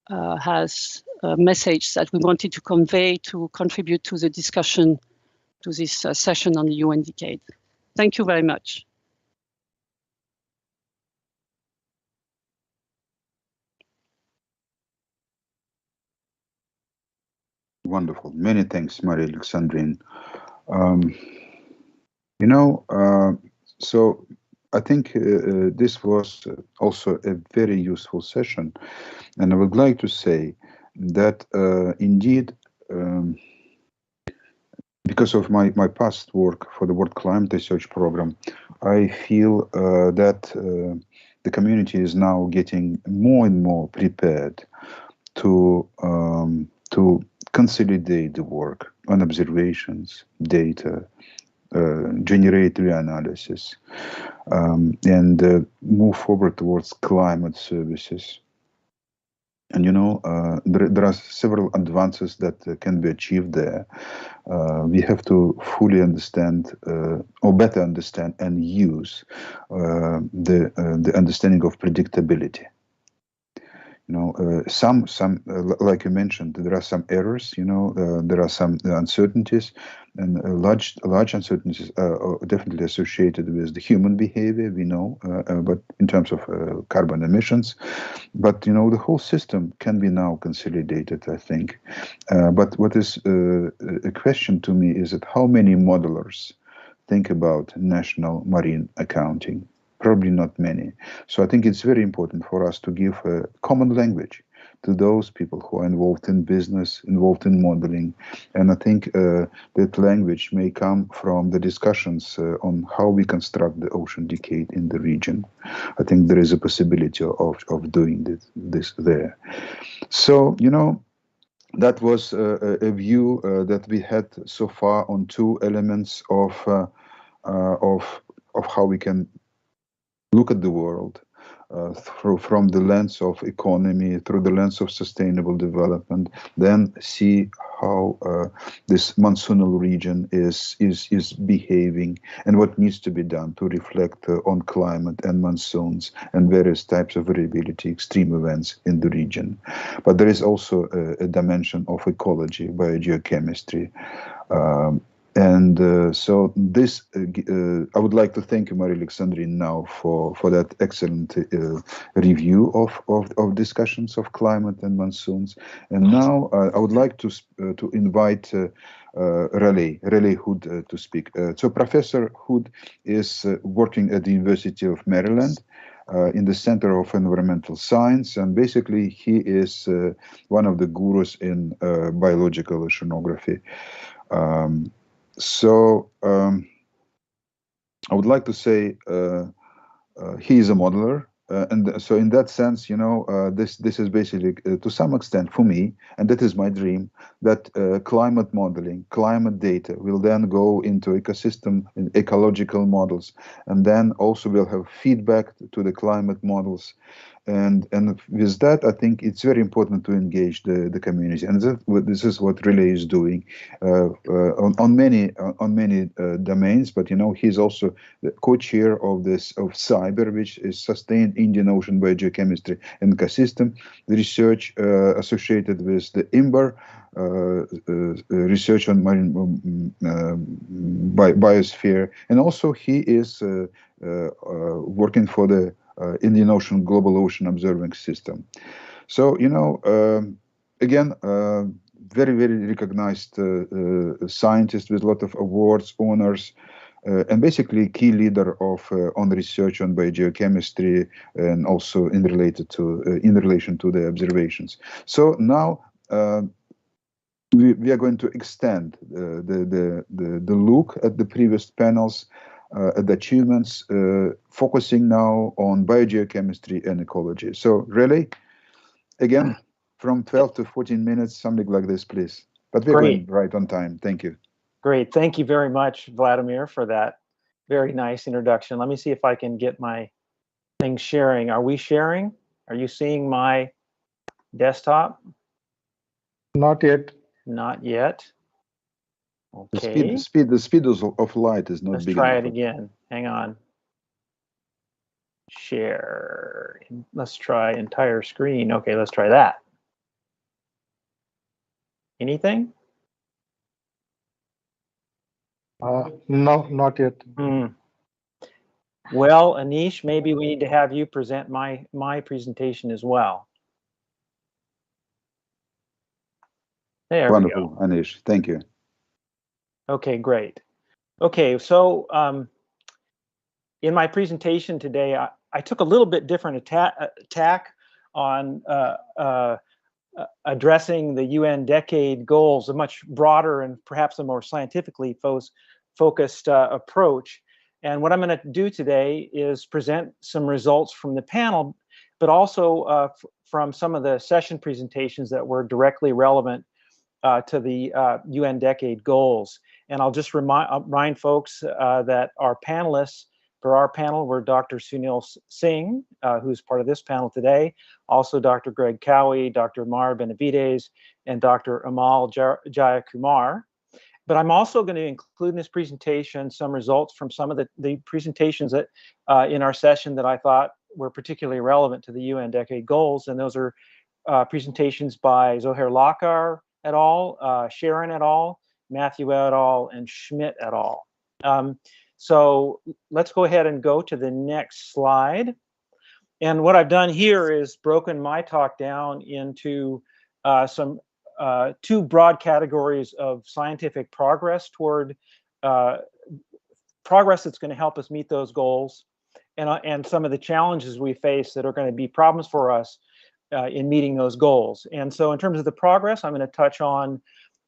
as a message that we wanted to convey to contribute to the discussion to this session on the UN decade. Thank you very much. Wonderful. Many thanks, Maria Alexandrine. So I think this was also a very useful session. And I would like to say that indeed, because of my past work for the World Climate Research Program, I feel that the community is now getting more and more prepared to consolidate the work on observations, data, generate reanalysis, and move forward towards climate services. And there are several advances that can be achieved there. We have to fully understand, or better understand, and use the understanding of predictability. some like you mentioned, there are some errors. There are some uncertainties, and large uncertainties are definitely associated with the human behavior. We know, but in terms of carbon emissions, but the whole system can be now consolidated, I think. But what is a question to me is that how many modelers think about national marine accounting? Probably not many. So I think it's very important for us to give a common language to those people who are involved in business, involved in modeling. And I think that language may come from the discussions on how we construct the ocean decade in the region. I think there is a possibility of doing this there. So, that was a view that we had so far on two elements of how we can look at the world from the lens of economy, through the lens of sustainable development, then see how this monsoonal region is behaving and what needs to be done to reflect on climate and monsoons and various types of variability, extreme events in the region. But there is also a dimension of ecology, biogeochemistry. So this, I would like to thank you, Alexandrine, now for that excellent review of discussions of climate and monsoons. And now I would like to invite Raleigh Hood to speak. So Professor Hood is working at the University of Maryland in the Center of Environmental Science, and basically he is one of the gurus in biological oceanography. So I would like to say he is a modeler, and so in that sense, this is basically to some extent for me, and that is my dream, that climate modeling, climate data will then go into ecosystem and ecological models, and then also will have feedback to the climate models. And with that, I think it's very important to engage the community, and this is what Relay is doing on many domains. But he's also the co-chair of CYBER, which is Sustained Indian Ocean Biogeochemistry and Ecosystem, the research associated with the IMBER, research on marine biosphere, and also he is working for the Indian Ocean Global Ocean Observing System. So, again, very, very recognized scientist with a lot of awards, honors, and basically key leader on research on biogeochemistry, and also in relation to the observations. So now we are going to extend the look at the previous panels. The achievements, focusing now on biogeochemistry and ecology. So really, again, from 12 to 14 minutes, something like this, please. But we're going right on time. Thank you. Great. Thank you very much, Vladimir, for that very nice introduction. Let me see if I can get my thing sharing. Are we sharing? Are you seeing my desktop? Not yet. Not yet. Okay. The speed of light is not Let's big try enough. it again. Hang on. Share. Let's try entire screen. Okay, let's try that. Anything? No, not yet. Well, Anish, maybe we need to have you present my presentation as well. There Wonderful, we go. Anish. Thank you. Okay, great. Okay, so in my presentation today, I took a little bit different tack on addressing the UN decade goals, a much broader and perhaps a more scientifically focused approach. And what I'm going to do today is present some results from the panel, but also from some of the session presentations that were directly relevant to the UN decade goals. And I'll just remind folks that our panelists for our panel were Dr. Sunil Singh, who's part of this panel today, also Dr. Greg Cowie, Dr. Mar Benavides, and Dr. Amal Jayakumar. But I'm also going to include in this presentation some results from some of the presentations that in our session that I thought were particularly relevant to the UN decade goals. And those are presentations by Zohair Lakar et al., Sharon et al., Matthew et al., and Schmidt et al. So let's go ahead and go to the next slide. And what I've done here is broken my talk down into two broad categories of scientific progress toward progress that's going to help us meet those goals, and some of the challenges we face that are going to be problems for us in meeting those goals. And so in terms of the progress, I'm going to touch on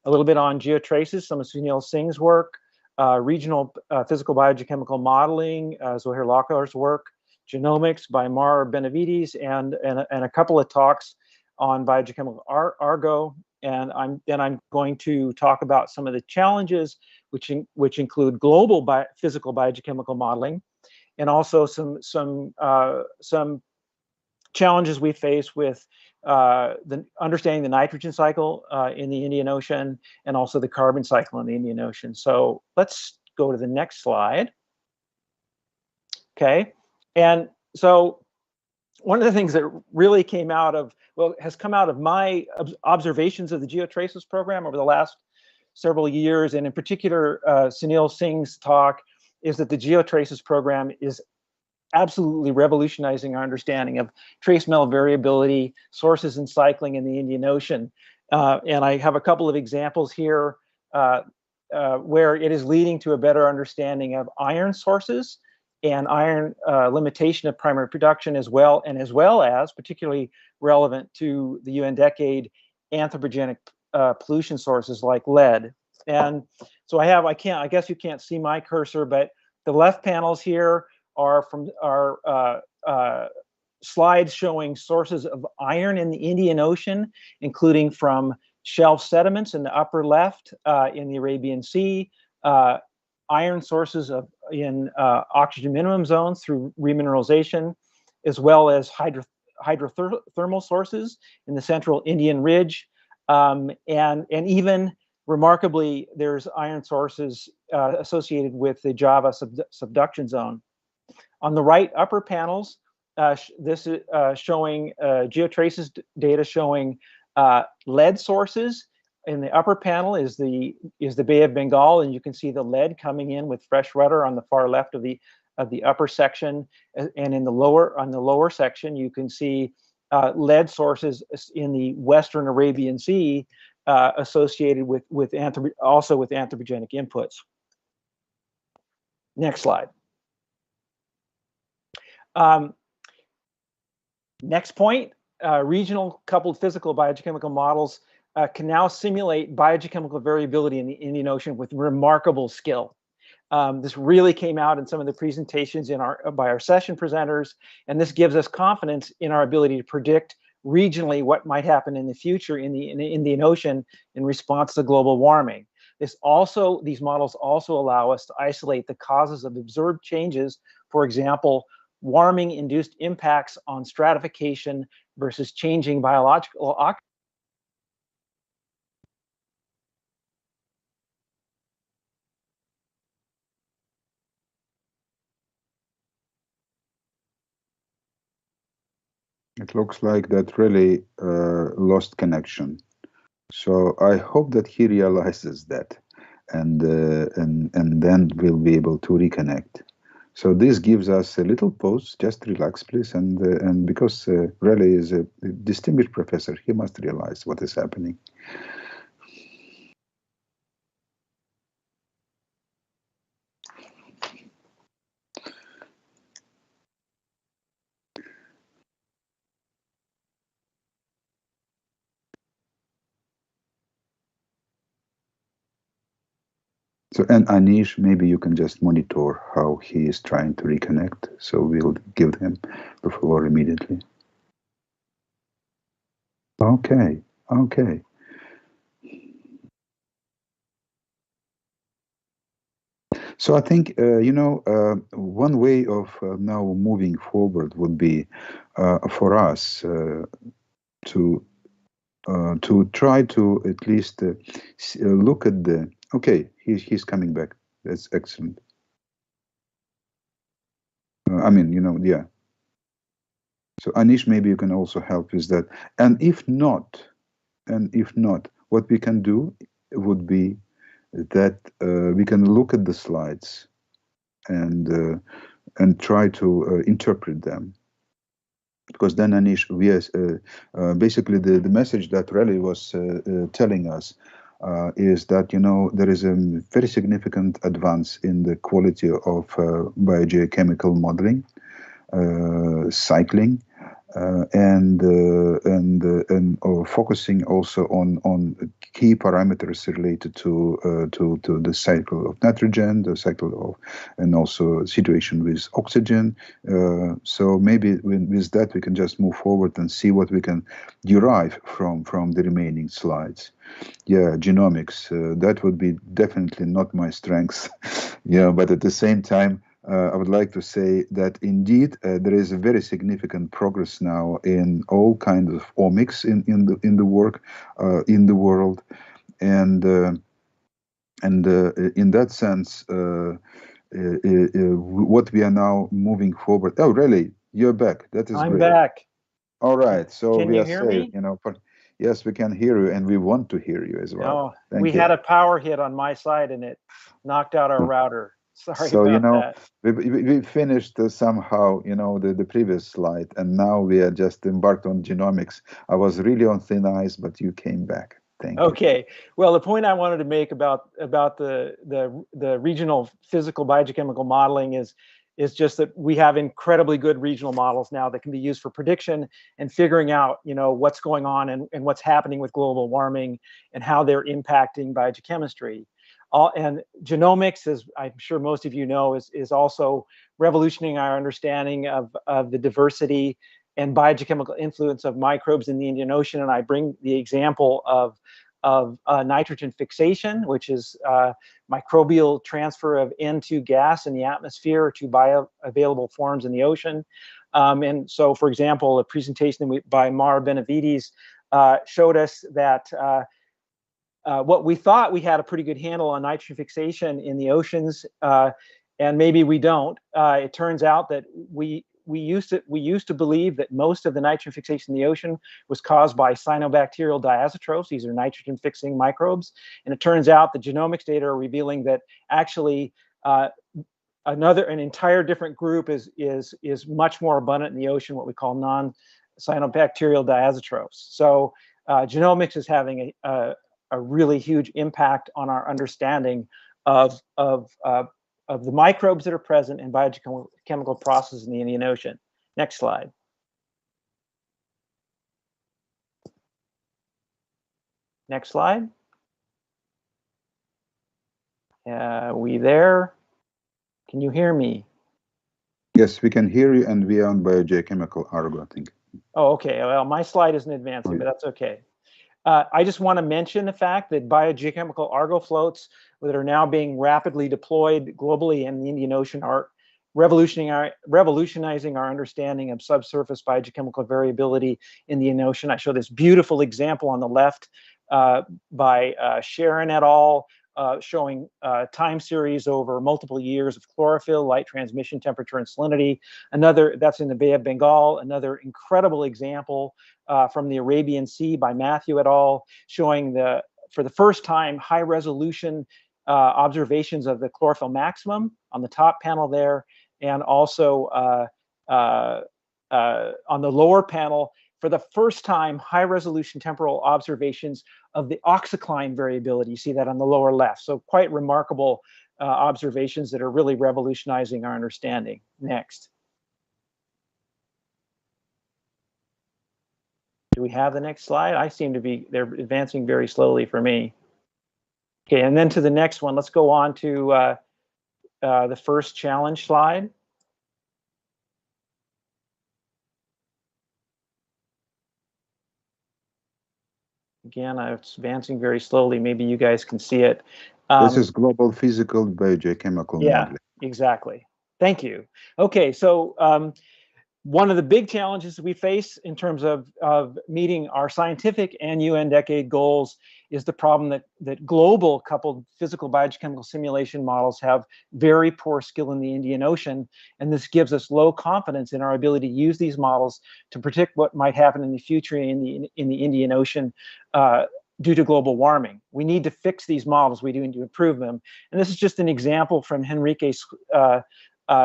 a little bit on geotraces, some of Sunil Singh's work, regional physical biogeochemical modeling, Zohair Lakar's work, genomics by Mar Benavides, and a couple of talks on biogeochemical Argo. And then I'm going to talk about some of the challenges, which include global physical biogeochemical modeling, and also some challenges we face with understanding the nitrogen cycle in the Indian Ocean, and also the carbon cycle in the Indian Ocean. So let's go to the next slide. Okay, and so one of the things that really came out of, has come out of my observations of the Geotraces program over the last several years, and in particular Sunil Singh's talk, is that the Geotraces program is absolutely revolutionizing our understanding of trace metal variability, sources and cycling in the Indian Ocean. And I have a couple of examples here where it is leading to a better understanding of iron sources and iron limitation of primary production, as well as particularly relevant to the UN decade anthropogenic pollution sources like lead. And so I guess you can't see my cursor, but the left panels here are from slides showing sources of iron in the Indian Ocean, including from shelf sediments in the upper left in the Arabian Sea, iron sources in oxygen minimum zones through remineralization, as well as hydrothermal sources in the central Indian Ridge, and even remarkably, there's iron sources associated with the Java subduction zone. On the right upper panels, this is showing geotraces data showing lead sources. In the upper panel is the Bay of Bengal, and you can see the lead coming in with fresh water on the far left of the upper section, and in the lower section you can see lead sources in the Western Arabian Sea associated with anthropogenic inputs. Next slide. Next point, regional coupled physical biogeochemical models can now simulate biogeochemical variability in the Indian Ocean with remarkable skill. This really came out in some of the presentations by our session presenters, and this gives us confidence in our ability to predict regionally what might happen in the future in the Indian Ocean in response to global warming. These models also allow us to isolate the causes of observed changes, for example, warming-induced impacts on stratification versus changing biological occupancy. It looks like that really lost connection. So I hope that he realizes that, and then we'll be able to reconnect. So this gives us a little pause. Just relax, please, and because Raleigh is a distinguished professor, he must realize what is happening. So, and Anish, maybe you can just monitor how he is trying to reconnect. So we'll give him the floor immediately. Okay, okay. So I think, one way of now moving forward would be for us to try to at least look at the, okay, he's coming back. That's excellent. Yeah. So Anish, maybe you can also help with that. And if not, what we can do would be that we can look at the slides and try to interpret them. Because then, Anish, basically the message that Raleigh was telling us is that, you know, there is a very significant advance in the quality of biogeochemical modeling, cycling, and focusing also on key parameters related to the cycle of nitrogen, the cycle of, and also situation with oxygen. So maybe with that we can just move forward and see what we can derive from the remaining slides. Yeah, genomics, that would be definitely not my strength. Yeah, but at the same time, I would like to say that indeed there is a very significant progress now in all kinds of omics in the work in the world, and in that sense, what we are now moving forward. Oh, really? You're back. That is I'm great. back. All right. So Can we you are hear safe. me? You know, yes, we can hear you, and we want to hear you as well. No, Thank we you. had a power hit on my side and it knocked out our router. Sorry So, about you know, that. we finished somehow, you know, the previous slide, and now we are just embarked on genomics. I was really on thin ice, but you came back. Thank you. Okay. Well, the point I wanted to make about the regional physical biogeochemical modeling is just that we have incredibly good regional models now that can be used for prediction and figuring out, you know, what's going on and what's happening with global warming and how they're impacting biogeochemistry. And genomics, as I'm sure most of you know, is also revolutionizing our understanding of the diversity and biogeochemical influence of microbes in the Indian Ocean. And I bring the example of nitrogen fixation, which is microbial transfer of N2 gas in the atmosphere to bioavailable forms in the ocean. And so, for example, a presentation by Mara Benavides showed us that what we thought we had a pretty good handle on nitrogen fixation in the oceans, and maybe we don't. It turns out that we used to believe that most of the nitrogen fixation in the ocean was caused by cyanobacterial diazotrophs. These are nitrogen fixing microbes, and it turns out the genomics data are revealing that actually an entire different group is much more abundant in the ocean, what we call non-cyanobacterial diazotrophs. So genomics is having a really huge impact on our understanding of the microbes that are present in biogeochemical processes in the Indian Ocean. Next slide. Next slide. We there? Can you hear me? Yes, we can hear you, and we are on biogeochemical argo, I think. Oh, okay. Well, my slide isn't advancing, but that's okay. I just want to mention the fact that biogeochemical argo floats that are now being rapidly deployed globally in the Indian Ocean are revolutionizing our understanding of subsurface biogeochemical variability in the Indian Ocean. I show this beautiful example on the left by Sharon et al. Showing time series over multiple years of chlorophyll, light transmission, temperature, and salinity. Another, that's in the Bay of Bengal, another incredible example from the Arabian Sea by Matthew et al., showing for the first time, high resolution observations of the chlorophyll maximum on the top panel there, and also on the lower panel, for the first time, high resolution temporal observations of the oxycline variability. You see that on the lower left. So quite remarkable observations that are really revolutionizing our understanding. Next. Do we have the next slide? I seem to be, they're advancing very slowly for me. Okay, and then to the next one, let's go on to the first challenge slide. Again, it's advancing very slowly. Maybe you guys can see it. This is global physical biogeochemical modeling. Yeah, exactly. Thank you. Okay, so One of the big challenges we face in terms of meeting our scientific and UN decade goals is the problem that global coupled physical biogeochemical simulation models have very poor skill in the Indian Ocean, and this gives us low confidence in our ability to use these models to predict what might happen in the future in the Indian Ocean due to global warming. We need to fix these models. We need to improve them. And this is just an example from Henrique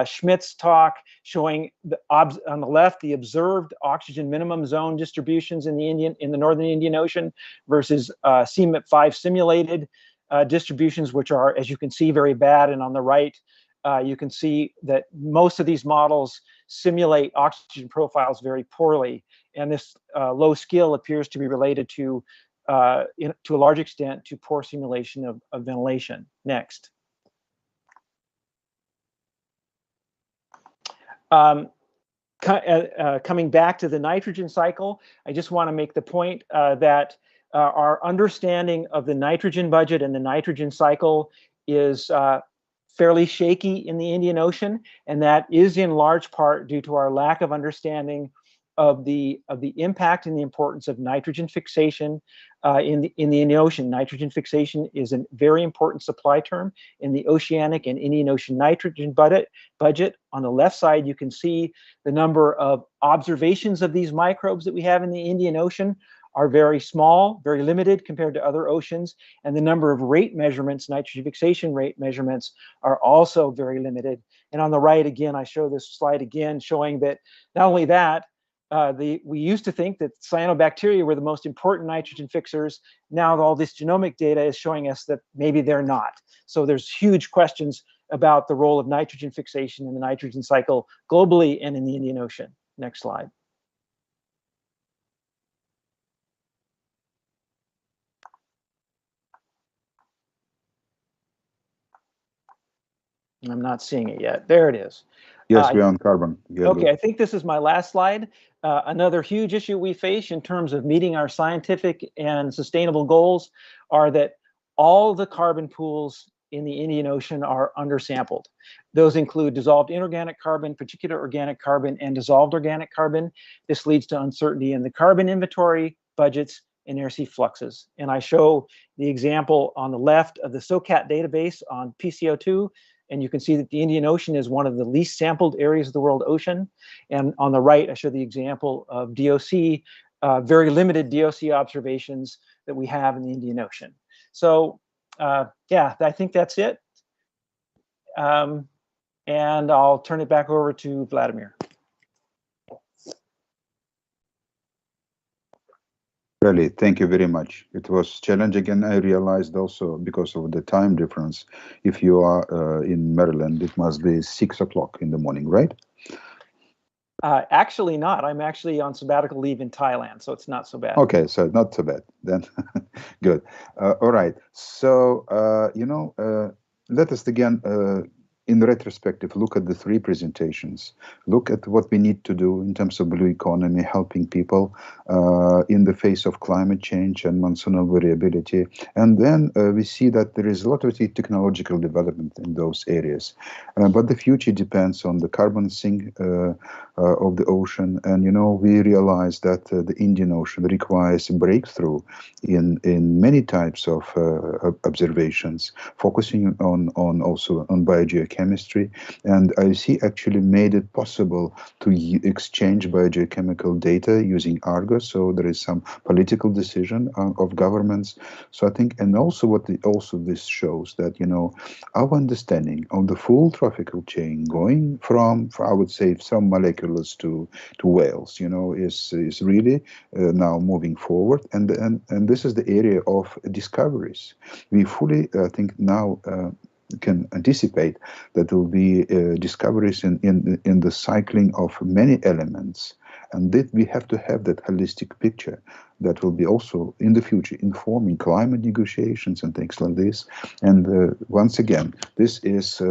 Schmidt's talk showing on the left the observed oxygen minimum zone distributions in the northern Indian Ocean versus CMIP5 simulated distributions, which are, as you can see, very bad. And on the right, you can see that most of these models simulate oxygen profiles very poorly, and this low skill appears to be related to a large extent to poor simulation of ventilation. Next. Coming back to the nitrogen cycle, I just want to make the point that our understanding of the nitrogen budget and the nitrogen cycle is fairly shaky in the Indian Ocean, and that is in large part due to our lack of understanding of the impact and the importance of nitrogen fixation in the Indian Ocean. Nitrogen fixation is a very important supply term in the oceanic and Indian Ocean nitrogen budget. On the left side, you can see the number of observations of these microbes that we have in the Indian Ocean are very small, very limited compared to other oceans, and the number of rate measurements, nitrogen fixation rate measurements, are also very limited. And on the right, again, I show this slide again showing that not only that, we used to think that cyanobacteria were the most important nitrogen fixers. Now all this genomic data is showing us that maybe they're not. So there's huge questions about the role of nitrogen fixation in the nitrogen cycle globally and in the Indian Ocean. Next slide. I'm not seeing it yet. There it is. Yes, we're on carbon. Yeah, okay, good. I think this is my last slide. Another huge issue we face in terms of meeting our scientific and sustainable goals are that all the carbon pools in the Indian Ocean are undersampled. Those include dissolved inorganic carbon, particulate organic carbon, and dissolved organic carbon. This leads to uncertainty in the carbon inventory, budgets, and air sea fluxes. And I show the example on the left of the SOCAT database on PCO2. And you can see that the Indian Ocean is one of the least sampled areas of the world ocean. And on the right, I show the example of DOC, very limited DOC observations that we have in the Indian Ocean. So yeah, I think that's it. And I'll turn it back over to Vladimir. Really, thank you very much. It was challenging, and I realized also because of the time difference, if you are in Maryland, it must be 6 o'clock in the morning, right? Actually not. I'm actually on sabbatical leave in Thailand, so it's not so bad. Okay, so not so bad then. Good. All right. So, let us again, in retrospective, look at the 3 presentations. Look at what we need to do in terms of blue economy, helping people in the face of climate change and monsoonal variability. And then we see that there is a lot of technological development in those areas. But the future depends on the carbon sink of the ocean. And, we realize that the Indian Ocean requires a breakthrough in many types of observations, focusing also on biogeochemistry. And IOC actually made it possible to exchange biogeochemical data using Argos. So there is some political decision of governments. So I think, and also this shows that, our understanding of the full trophical chain going from I would say, some molecules to whales, is really now moving forward. And this is the area of discoveries. We fully, I think, now can anticipate that there will be discoveries in the cycling of many elements, and that we have to have that holistic picture that will be also in the future informing climate negotiations and things like this. And once again, this is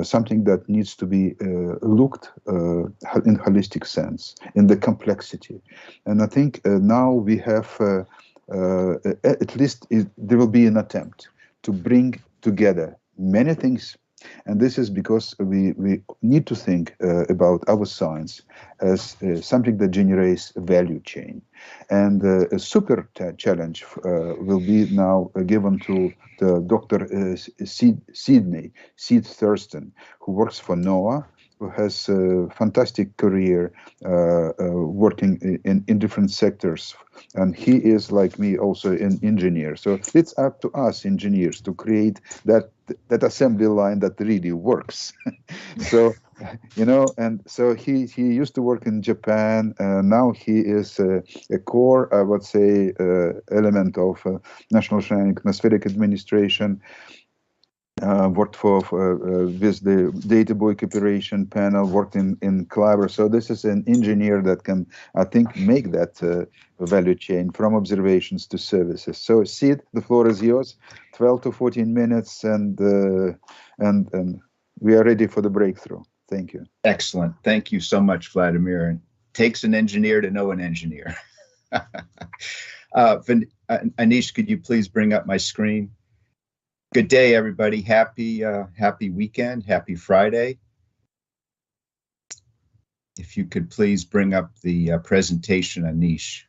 something that needs to be looked in holistic sense, in the complexity. And I think now we have, at least there will be an attempt to bring together many things And this is because we need to think about our science as something that generates a value chain. And a super challenge will be now given to the Dr. Seed Thurston, who works for NOAA, who has a fantastic career working in different sectors. And he is, like me, also an engineer. So it's up to us engineers to create that assembly line that really works. So, you know, and so he used to work in Japan. Now he is a core, I would say, element of National Oceanic and Atmospheric Administration. Worked with the Data Buoy Cooperation Panel, worked in Clever. So this is an engineer that can, I think, make that value chain from observations to services. So Sid, the floor is yours. 12 to 14 minutes, and we are ready for the breakthrough. Thank you. Excellent. Thank you so much, Vladimir. And it takes an engineer to know an engineer. Anish, could you please bring up my screen? Good day, everybody. Happy weekend. Happy Friday. If you could please bring up the presentation, Anish.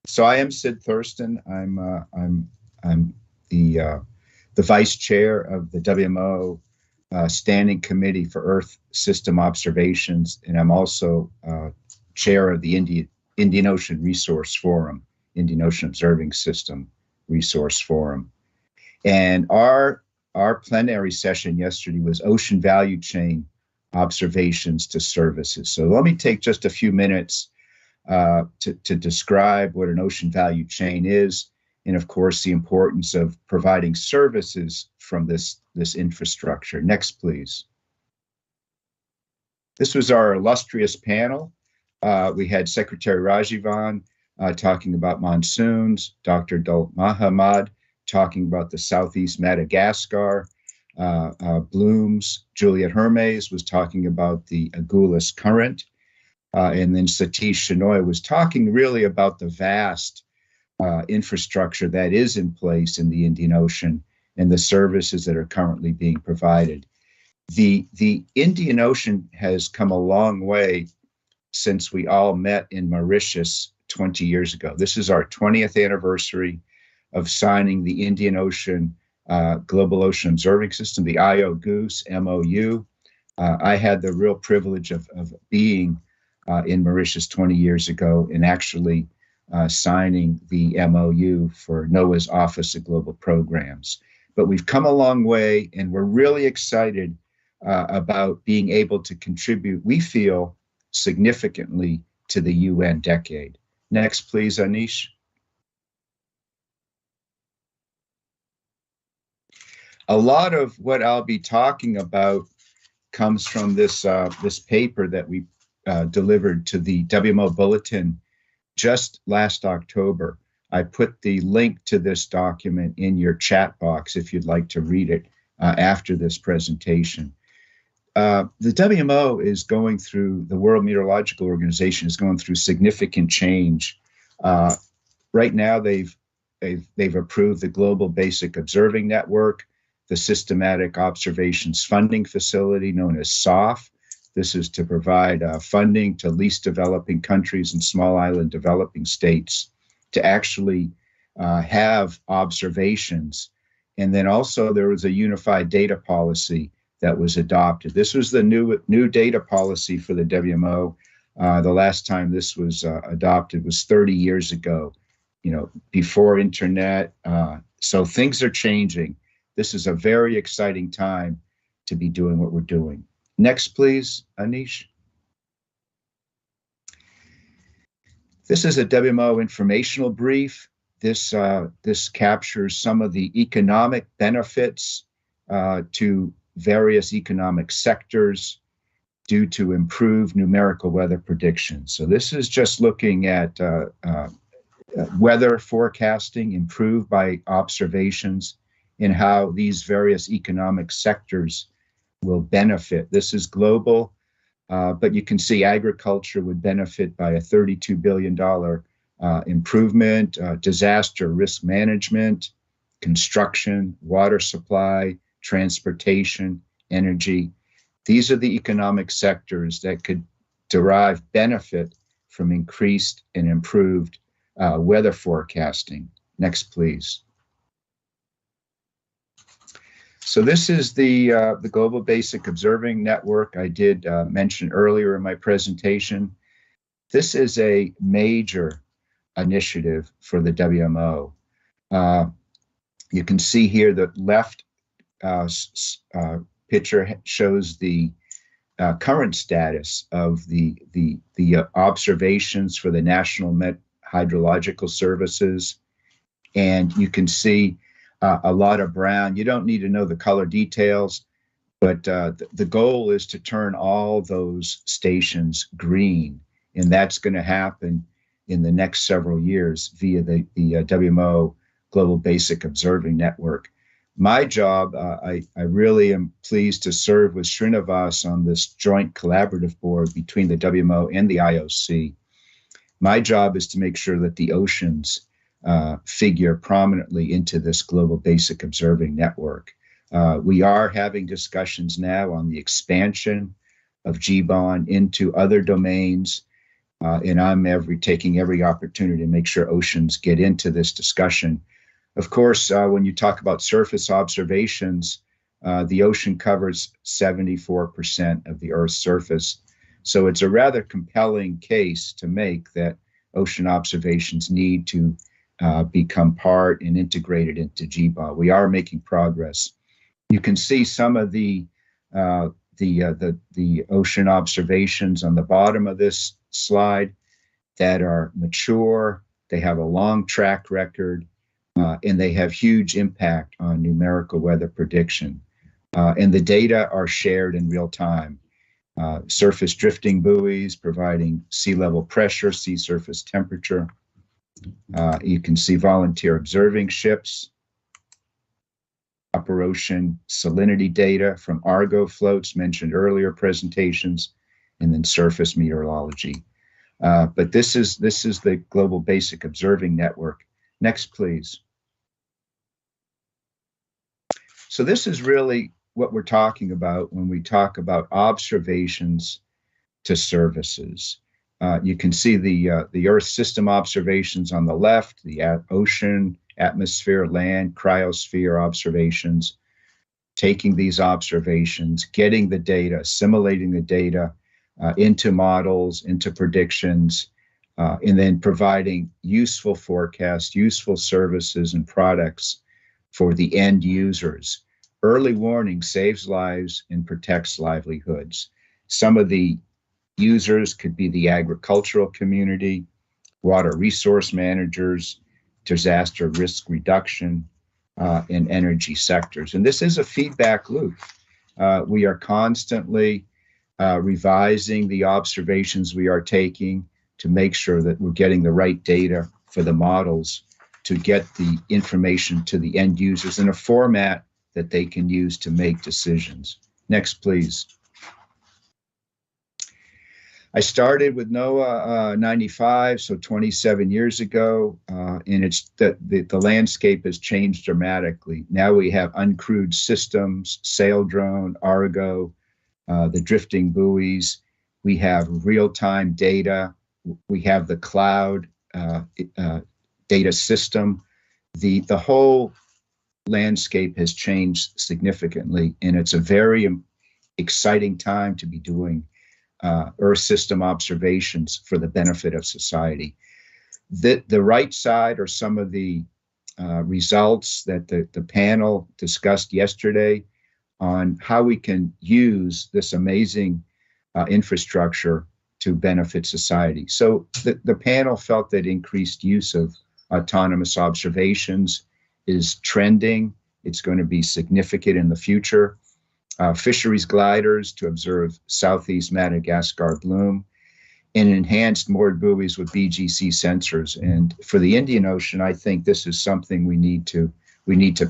So I am Sid Thurston. I'm the vice chair of the WMO Standing Committee for Earth System Observations, and I'm also chair of the Indian Ocean Resource Forum, Indian Ocean Observing System Resource Forum. And our plenary session yesterday was Ocean Value Chain Observations to Services. So let me take just a few minutes to describe what an ocean value chain is, and of course the importance of providing services from this infrastructure. Next, please. This was our illustrious panel. We had Secretary Rajivan talking about monsoons, Dr. Dul Mahamad talking about the Southeast Madagascar blooms, Juliet Hermes was talking about the Agulhas Current, and then Satish Shenoy was talking really about the vast infrastructure that is in place in the Indian Ocean and the services that are currently being provided. The Indian Ocean has come a long way since we all met in Mauritius 20 years ago. This is our 20th anniversary of signing the Indian Ocean Global Ocean Observing System, the Goose MOU. I had the real privilege of being in Mauritius 20 years ago and actually signing the MOU for NOAA's Office of Global Programs. But we've come a long way, and we're really excited about being able to contribute, we feel, significantly to the UN decade. Next, please, Anish. A lot of what I'll be talking about comes from this paper that we delivered to the WMO Bulletin just last October. I put the link to this document in your chat box if you'd like to read it after this presentation. The WMO is going through, the World Meteorological Organization is going through significant change. Right now, they've approved the Global Basic Observing Network, the Systematic Observations Funding Facility, known as SOF. This is to provide funding to least developing countries and small island developing states to actually have observations. And then also there was a unified data policy that was adopted. This was the new data policy for the WMO. The last time this was adopted was 30 years ago, before internet. So things are changing. This is a very exciting time to be doing what we're doing. Next, please, Anish. This is a WMO informational brief. This captures some of the economic benefits to various economic sectors due to improved numerical weather predictions. So this is just looking at weather forecasting improved by observations and how these various economic sectors will benefit. This is global, but you can see agriculture would benefit by a $32 billion improvement, disaster risk management, construction, water supply, transportation, energy. These are the economic sectors that could derive benefit from increased and improved weather forecasting. Next, please. So this is the Global Basic Observing Network I did mention earlier in my presentation. This is a major initiative for the WMO. You can see here the left picture shows the current status of the observations for the National Met Hydrological Services. And you can see a lot of brown. You don't need to know the color details, but the goal is to turn all those stations green. And that's going to happen in the next several years via the WMO Global Basic Observing Network. My job, I really am pleased to serve with Srinivas on this joint collaborative board between the WMO and the IOC. My job is to make sure that the oceans figure prominently into this Global Basic Observing Network. We are having discussions now on the expansion of GBON into other domains, and I'm taking every opportunity to make sure oceans get into this discussion. Of course, when you talk about surface observations, the ocean covers 74% of the Earth's surface. So it's a rather compelling case to make that ocean observations need to become part and integrated into GBON. We are making progress. You can see some of the ocean observations on the bottom of this slide that are mature. They have a long track record, and they have huge impact on numerical weather prediction. And the data are shared in real time. Surface drifting buoys providing sea level pressure, sea surface temperature. You can see volunteer observing ships, upper ocean salinity data from Argo floats mentioned earlier presentations, and then surface meteorology. But this is the Global Basic Observing Network. Next, please. So this is really what we're talking about when we talk about observations to services. You can see the Earth system observations on the left, the ocean, atmosphere, land, cryosphere observations, taking these observations, getting the data, assimilating the data into models, into predictions, and then providing useful forecasts, useful services and products for the end users. Early warning saves lives and protects livelihoods. Some of the users could be the agricultural community, water resource managers, disaster risk reduction, and energy sectors. And this is a feedback loop. We are constantly revising the observations we are taking to make sure that we're getting the right data for the models to get the information to the end users in a format that they can use to make decisions. Next, please. I started with NOAA 95, so 27 years ago, and it's the landscape has changed dramatically. Now we have uncrewed systems, sail drone, Argo, the drifting buoys. We have real-time data. We have the cloud data system. The whole landscape has changed significantly, and it's a very exciting time to be doing Earth system observations for the benefit of society. The right side are some of the results that the panel discussed yesterday on how we can use this amazing infrastructure to benefit society. So the panel felt that increased use of autonomous observations is trending. It's going to be significant in the future. Fisheries gliders to observe Southeast Madagascar bloom, and enhanced moored buoys with BGC sensors. And for the Indian Ocean, I think this is something we need to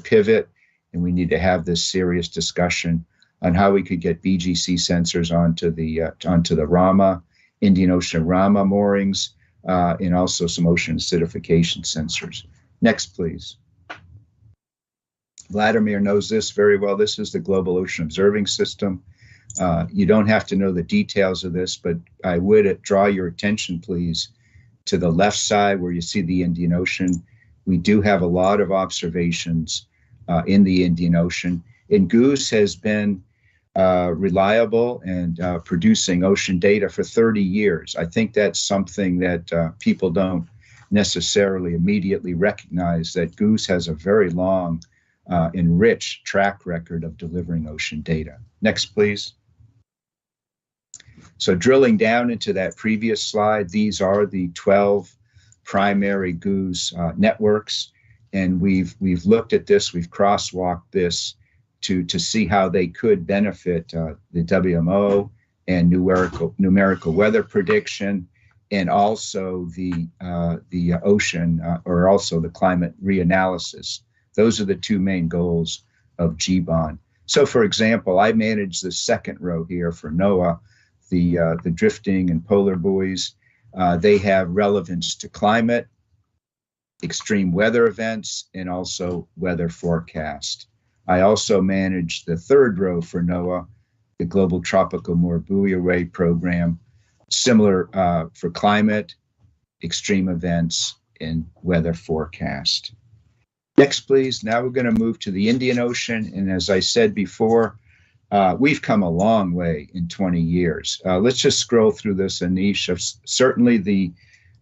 pivot, and we need to have this serious discussion on how we could get BGC sensors onto the Rama, Indian Ocean Rama moorings, and also some ocean acidification sensors. Next, please. Vladimir knows this very well. This is the Global Ocean Observing System. You don't have to know the details of this, but I would draw your attention, please, to the left side where you see the Indian Ocean. We do have a lot of observations in the Indian Ocean. And Goose has been reliable and producing ocean data for 30 years. I think that's something that people don't necessarily immediately recognize, that Goose has a very long and rich track record of delivering ocean data. Next, please. So drilling down into that previous slide, these are the 12 primary Goose networks. And we've looked at this, we've crosswalked this to see how they could benefit the WMO and numerical weather prediction, and also the ocean or also the climate reanalysis. Those are the two main goals of GBON. So for example, I manage the second row here for NOAA, the drifting and polar buoys. They have relevance to climate, extreme weather events, and also weather forecast. I also manage the third row for NOAA, the Global Tropical Moor Buoy Array Program, similar for climate, extreme events, and weather forecast. Next, please. Now we're going to move to the Indian Ocean. And as I said before, we've come a long way in 20 years. Let's just scroll through this, Anish. Certainly the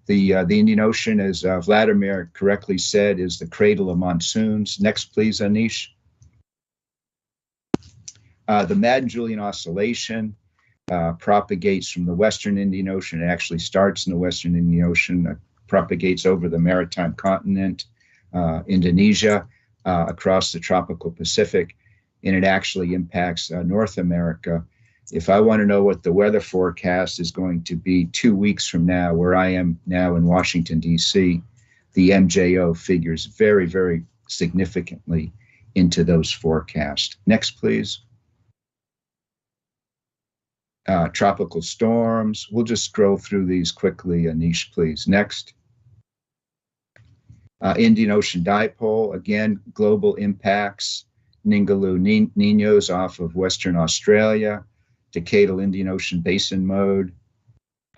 Indian Ocean, as Vladimir correctly said, is the cradle of monsoons. Next, please, Anish. The Madden-Julian Oscillation propagates from the Western Indian Ocean. It actually starts in the Western Indian Ocean, propagates over the maritime continent, Indonesia, across the tropical Pacific, and it actually impacts North America. If I want to know what the weather forecast is going to be 2 weeks from now, where I am now in Washington, D.C., the MJO figures very, very significantly into those forecasts. Next, please. Tropical storms. We'll just scroll through these quickly, Anish, please. Next. Indian Ocean Dipole, again, global impacts. Ningaloo Niños off of Western Australia, decadal Indian Ocean basin mode.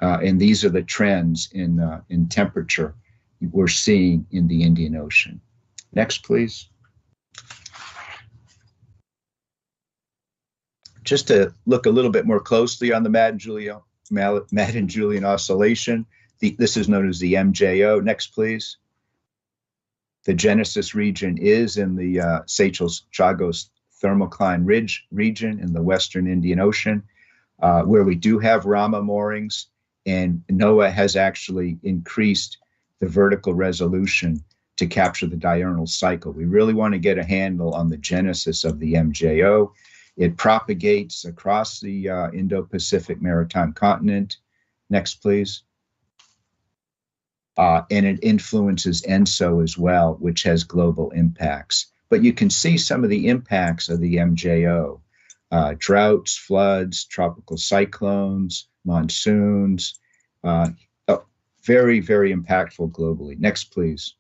And these are the trends in temperature we're seeing in the Indian Ocean. Next, please. Just to look a little bit more closely on the Madden-Julian Oscillation, this is known as the MJO. Next, please. The Genesis region is in the Seychelles-Chagos thermocline ridge region in the Western Indian Ocean, where we do have Rama moorings, and NOAA has actually increased the vertical resolution to capture the diurnal cycle. We really want to get a handle on the genesis of the MJO. It propagates across the Indo-Pacific maritime continent. Next, please. And it influences ENSO as well, which has global impacts. But you can see some of the impacts of the MJO. Droughts, floods, tropical cyclones, monsoons, very, very impactful globally. Next, please.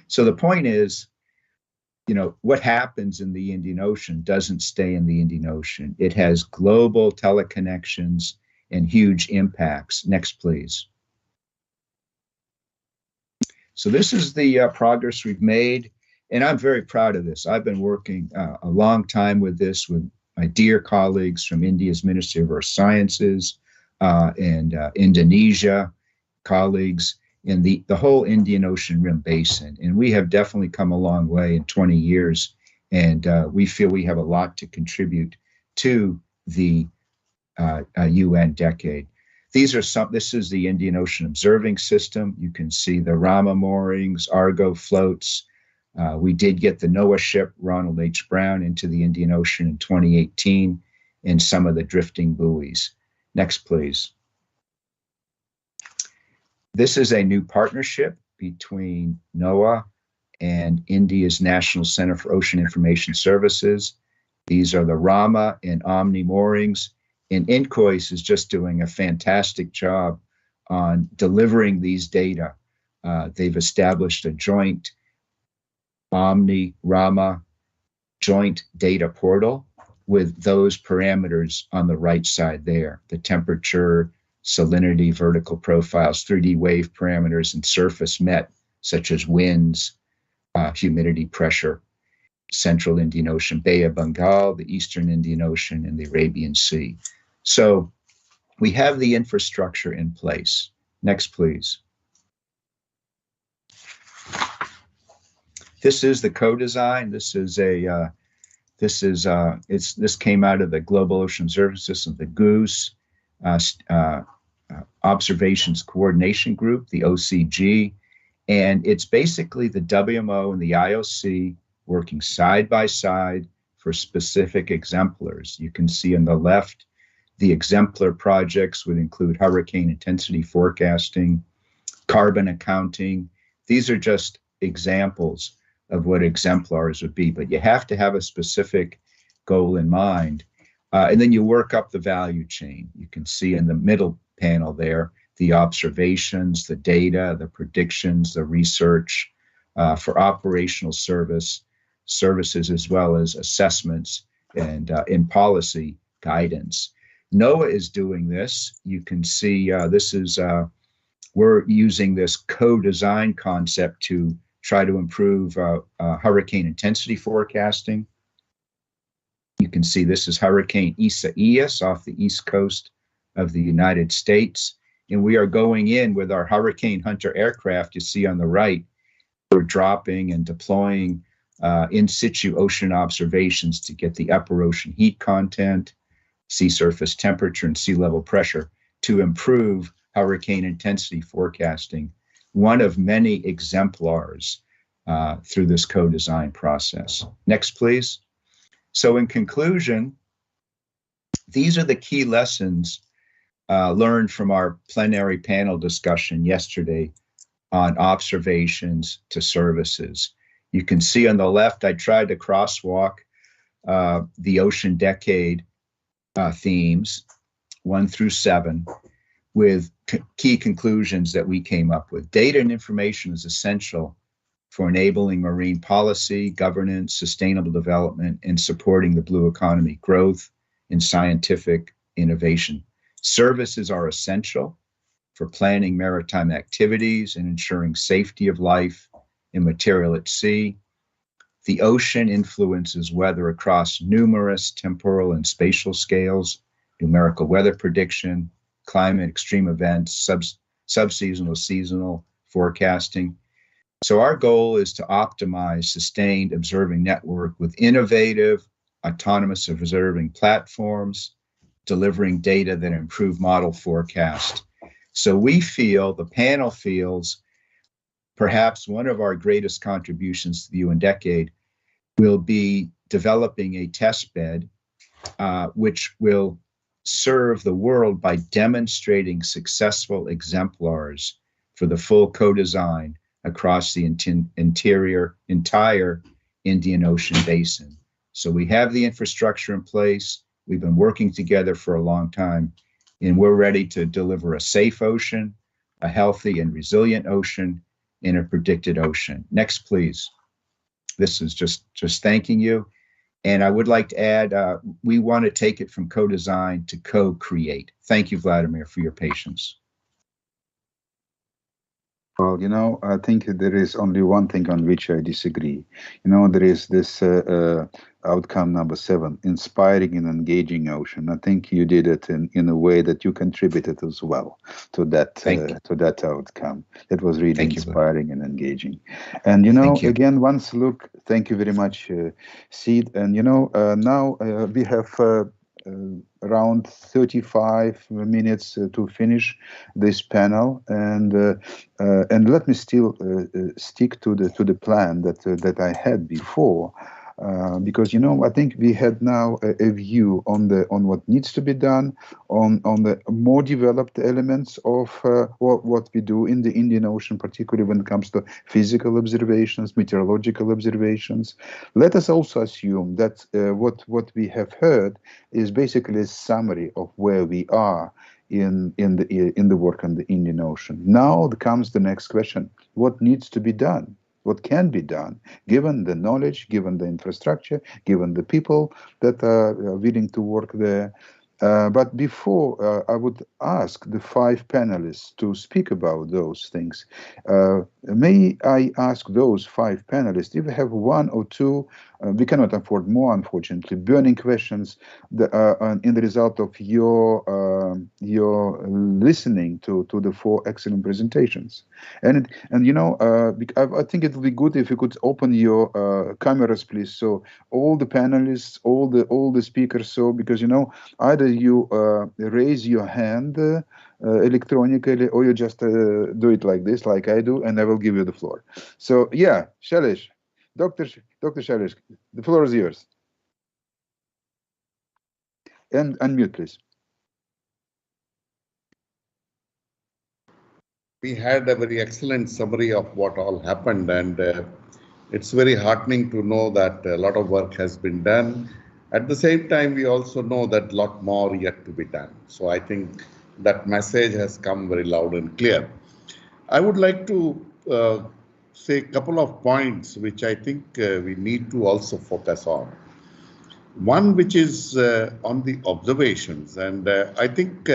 So the point is, what happens in the Indian Ocean doesn't stay in the Indian Ocean. It has global teleconnections and huge impacts. Next, please. So this is the progress we've made, and I'm very proud of this. I've been working a long time with this with my dear colleagues from India's Ministry of Earth Sciences and Indonesia colleagues in the whole Indian Ocean Rim Basin. And we have definitely come a long way in 20 years, and we feel we have a lot to contribute to the UN decade. This is the Indian Ocean Observing System. You can see the Rama moorings, Argo floats. We did get the NOAA ship Ronald H. Brown into the Indian Ocean in 2018, and some of the drifting buoys. Next, please. This is a new partnership between NOAA and India's National Center for Ocean Information Services. These are the Rama and Omni moorings. And INCOIS is just doing a fantastic job on delivering these data. They've established a joint Omni, Rama, joint data portal with those parameters on the right side there, the temperature, salinity, vertical profiles, 3D wave parameters, and surface met, such as winds, humidity, pressure, Central Indian Ocean, Bay of Bengal, the Eastern Indian Ocean, and the Arabian Sea. So we have the infrastructure in place. Next, please. This is the co-design. This came out of the Global Ocean Observation System, the Goose, Observations Coordination Group, the OCG, and it's basically the WMO and the IOC working side by side for specific exemplars. You can see on the left, the exemplar projects would include hurricane intensity forecasting, carbon accounting. These are just examples of what exemplars would be, but you have to have a specific goal in mind. And then you work up the value chain. You can see in the middle panel there, the observations, the data, the predictions, the research for operational services, as well as assessments and in policy guidance. NOAA is doing this. You can see we're using this co-design concept to try to improve hurricane intensity forecasting. You can see this is Hurricane Isaias off the east coast of the United States. And we are going in with our Hurricane Hunter aircraft. You see on the right, we're dropping and deploying in situ ocean observations to get the upper ocean heat content, sea surface temperature, and sea level pressure to improve hurricane intensity forecasting, one of many exemplars through this co-design process. Next, please. So in conclusion, these are the key lessons learned from our plenary panel discussion yesterday on observations to services. You can see on the left, I tried to crosswalk the ocean decade themes 1 through 7 with key conclusions that we came up with. Data and information is essential for enabling marine policy, governance, sustainable development, and supporting the blue economy growth and scientific innovation. Services are essential for planning maritime activities and ensuring safety of life and material at sea. The ocean influences weather across numerous temporal and spatial scales, numerical weather prediction, climate extreme events, subseasonal, seasonal forecasting. So our goal is to optimize sustained observing network with innovative, autonomous observing platforms, delivering data that improve model forecast. So we feel, the panel feels, perhaps one of our greatest contributions to the UN Decade will be developing a test bed which will serve the world by demonstrating successful exemplars for the full co-design across the entire Indian Ocean basin. So we have the infrastructure in place. We've been working together for a long time, and we're ready to deliver a safe ocean, a healthy and resilient ocean, and a predicted ocean. Next, please. This is just thanking you. And I would like to add, we want to take it from co-design to co-create. Thank you, Vladimir, for your patience. Well, you know, I think there is only one thing on which I disagree. You know, there is this outcome number 7, inspiring and engaging ocean. I think you did it in a way that you contributed as well to that outcome. It was really inspiring and engaging. And, you know, again, once look, thank you very much, Sid. And, you know, now we have around 35 minutes to finish this panel, and let me still stick to the plan that I had before, because, you know, I think we had now a view on what needs to be done, on the more developed elements of what we do in the Indian Ocean, particularly when it comes to physical observations, meteorological observations. Let us also assume that what we have heard is basically a summary of where we are in the work on the Indian Ocean. Now comes the next question: what needs to be done? what can be done, given the knowledge, given the infrastructure, given the people that are willing to work there. But before I would ask the 5 panelists to speak about those things, may I ask those 5 panelists if you have 1 or 2, we cannot afford more, unfortunately, burning questions in the result of your listening to the 4 excellent presentations. And you know, I think it would be good if you could open your cameras, please, so all the panelists, all the speakers, so because you know, either you raise your hand electronically, or you just do it like this, like I do, and I will give you the floor. So yeah, Shailesh, Dr. Shailesh, the floor is yours. And unmute, please. We had a very excellent summary of what all happened, and it's very heartening to know that a lot of work has been done. At the same time, we also know that a lot more yet to be done. So I think that message has come very loud and clear. I would like to say a couple of points which I think we need to also focus on. One which is on the observations, and I think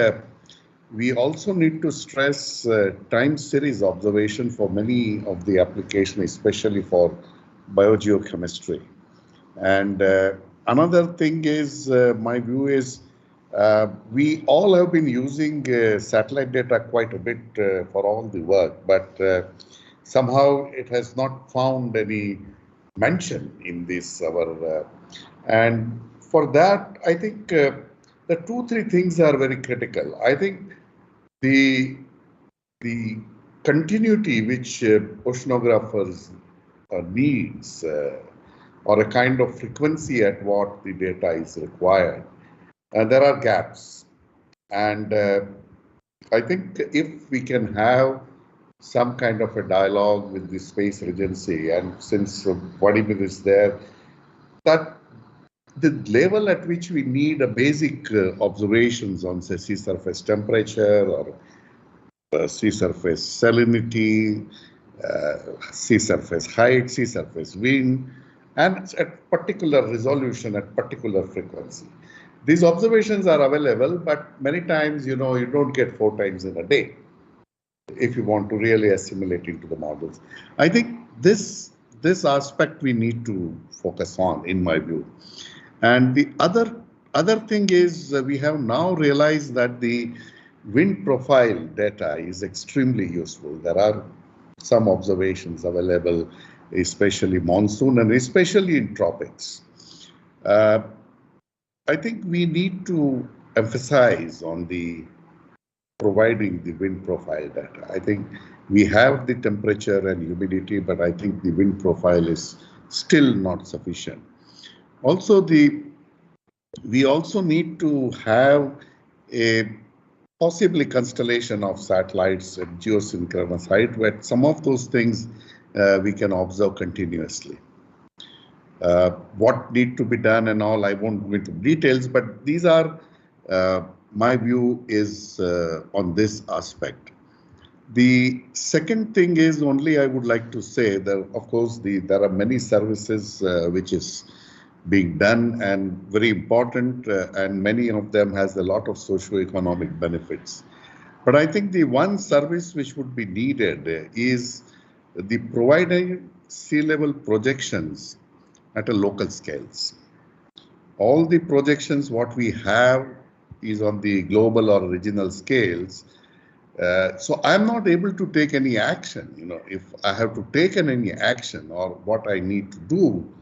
we also need to stress time series observation for many of the applications, especially for biogeochemistry. And another thing is, my view is, we all have been using satellite data quite a bit for all the work, but somehow it has not found any mention in this and for that, I think the 2-3 things are very critical. I think the continuity which oceanographers needs or a kind of frequency at what the data is required. There are gaps, and I think if we can have some kind of a dialogue with the space agency, and since Vladimir is there, that the level at which we need a basic observations on, say, sea surface temperature or sea surface salinity, sea surface height, sea surface wind, and at particular resolution, at particular frequency. These observations are available, but many times, you know, you don't get 4 times in a day if you want to really assimilate into the models. I think this aspect we need to focus on, in my view. And the other thing is we have now realized that the wind profile data is extremely useful. There are some observations available, especially monsoon and especially in tropics. I think we need to emphasize on the providing the wind profile data. I think we have the temperature and humidity, but I think the wind profile is still not sufficient. Also, we also need to have a possibly constellation of satellites at geosynchronous height, where some of those things we can observe continuously. What need to be done and all, I won't go into details, but these are, my view is on this aspect. The second thing is only I would like to say that, of course, there are many services which is being done and very important, and many of them has a lot of socio-economic benefits. But I think the one service which would be needed is the providing sea level projections at a local scales. All the projections what we have is on the global or regional scales. So I'm not able to take any action. You know, if I have to take any action or what I need to do,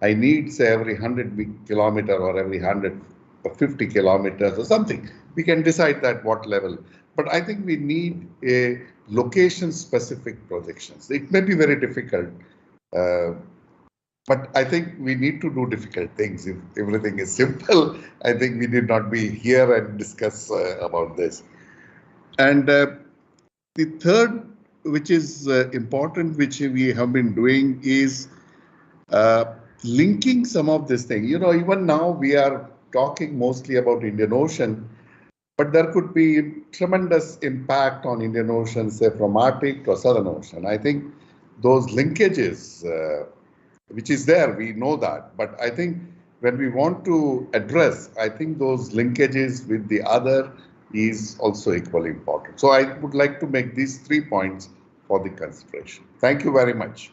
I need, say, every 100 kilometer or every 150 kilometers or something. We can decide that what level. But I think we need a location-specific projections. It may be very difficult, but I think we need to do difficult things. If everything is simple, I think we need not be here and discuss about this. And the third, which is important, which we have been doing, is linking some of this thing. You know, even now we are talking mostly about Indian Ocean, but there could be tremendous impact on Indian Ocean, say from Arctic to Southern Ocean. I think those linkages, which is there, we know that. But I think when we want to address, I think those linkages with the other is also equally important. So I would like to make these 3 points for the consideration. Thank you very much.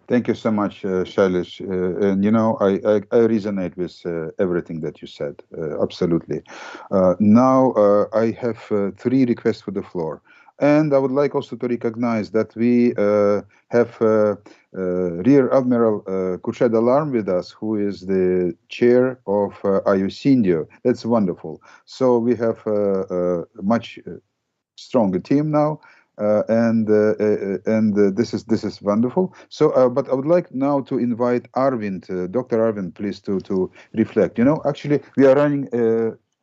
Thank you so much, Shailesh. And you know, I resonate with everything that you said. Absolutely. Now I have 3 requests for the floor. And I would like also to recognize that we have Rear Admiral Khurshid Alarm with us, who is the chair of IIOSC. That's wonderful. So we have a much stronger team now. This is wonderful. So, but I would like now to invite Arvind, Dr. Arvind, please to reflect. You know, actually, we are running.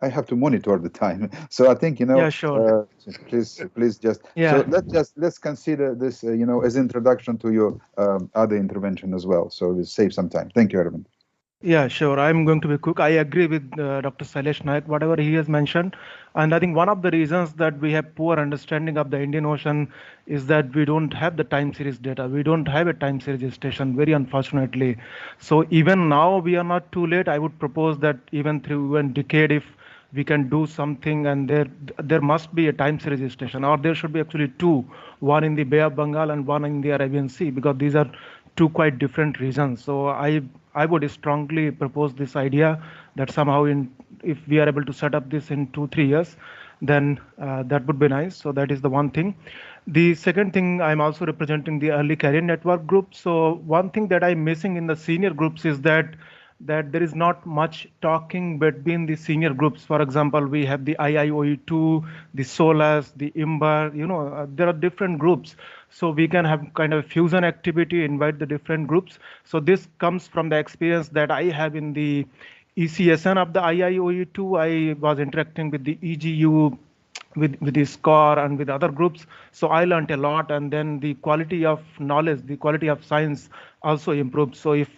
I have to monitor the time, so I think Yeah, sure. Please just. Yeah. So let's consider this, you know, as introduction to your other intervention as well. So we'll save some time. Thank you, Arvind. Yeah, sure. I'm going to be quick. I agree with Dr. Shailesh Naik, whatever he has mentioned. And I think one of the reasons that we have poor understanding of the Indian Ocean is that we don't have the time series data. We don't have a time series station, very unfortunately. So even now, we are not too late. I would propose that even through one decade, if we can do something, and there must be a time series station, or there should be actually 2, one in the Bay of Bengal and one in the Arabian Sea, because these are 2 quite different regions. So I would strongly propose this idea that somehow if we are able to set up this in 2-3 years, then that would be nice. So that is the one thing. The second thing, I'm also representing the early career network group. So one thing that I'm missing in the senior groups is that there is not much talking between the senior groups. For example, we have the IIOE2, the SOLAS, the IMBAR, you know, there are different groups. So we can have kind of a fusion activity, invite the different groups. So this comes from the experience that I have in the ECSN of the IIOE2. I was interacting with the EGU, with the SCORE and with other groups. So I learned a lot, and then the quality of knowledge, the quality of science also improved. So if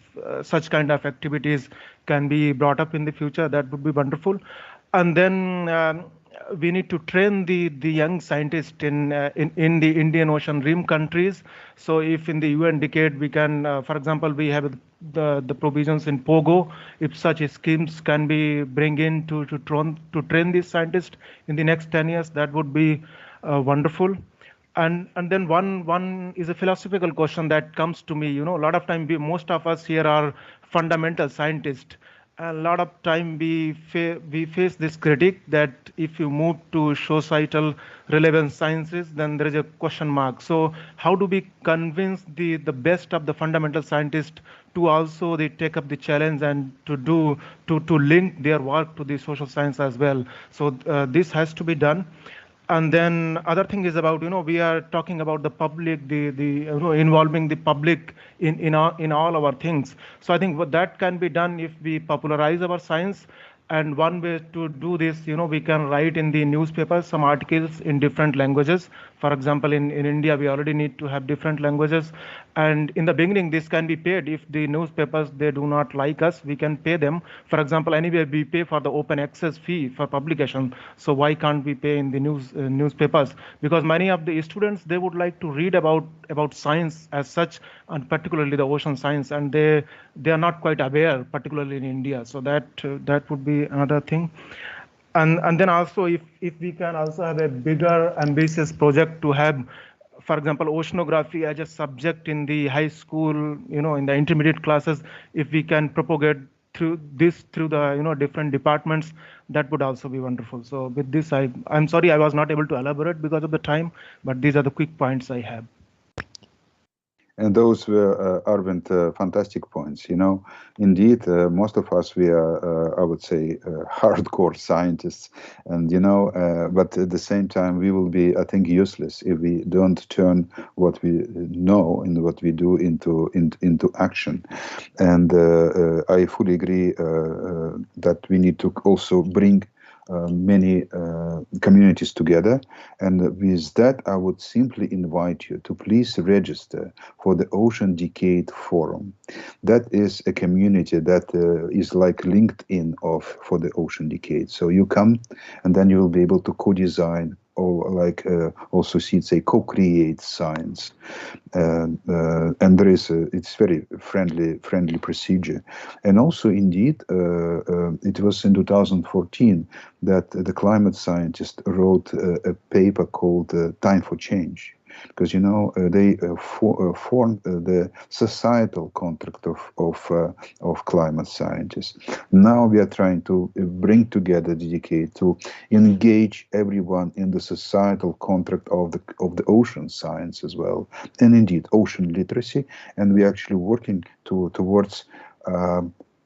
such kind of activities can be brought up in the future, that would be wonderful. And then we need to train the young scientists in the Indian Ocean rim countries. So if in the UN decade we can, for example, we have the provisions in POGO, if such schemes can be bring in to train these scientists in the next 10 years, that would be wonderful. And then one is a philosophical question that comes to me. You know, a lot of time most of us here are fundamental scientists. A lot of time we face this critique that if you move to societal relevant sciences, then there is a question mark. So how do we convince the best of the fundamental scientists to also take up the challenge and to link their work to the social science as well? So this has to be done. And then other thing is about, you know, we are talking about the public, you know, involving the public in all our things. So I think what that can be done if we popularize our science. And one way to do this, you know, we can write in the newspapers some articles in different languages. For example, in India, we already need to have different languages. And in the beginning, this can be paid. If the newspapers, they do not like us, we can pay them. For example, anyway, we pay for the open access fee for publication. So why can't we pay in the newspapers? Because many of the students, they would like to read about science as such, and particularly the ocean science, and they are not quite aware, particularly in India. So that would be another thing. And then also if we can also have a bigger ambitious project to have, for example, oceanography as a subject in the high school, you know, in the intermediate classes, if we can propagate through the, you know, different departments, that would also be wonderful. So with this, I'm sorry I was not able to elaborate because of the time, but these are the quick points I have. And those were, Arvind, fantastic points. You know, indeed, most of us, we are, I would say, hardcore scientists. And, you know, but at the same time, we will be, I think, useless if we don't turn what we know and what we do into action. And I fully agree that we need to also bring many communities together. And with that, I would simply invite you to please register for the Ocean Decade Forum. That is a community that is like LinkedIn for the Ocean Decade. So you come, and then you will be able to co-design also see it's a co-create science, and there is it's very friendly procedure, and also indeed it was in 2014 that the climate scientist wrote a paper called "Time for Change." Because they formed the societal contract of climate scientists. Now we are trying to bring together, dedicate to engage everyone in the societal contract of the ocean science as well, and indeed ocean literacy. And we are actually working towards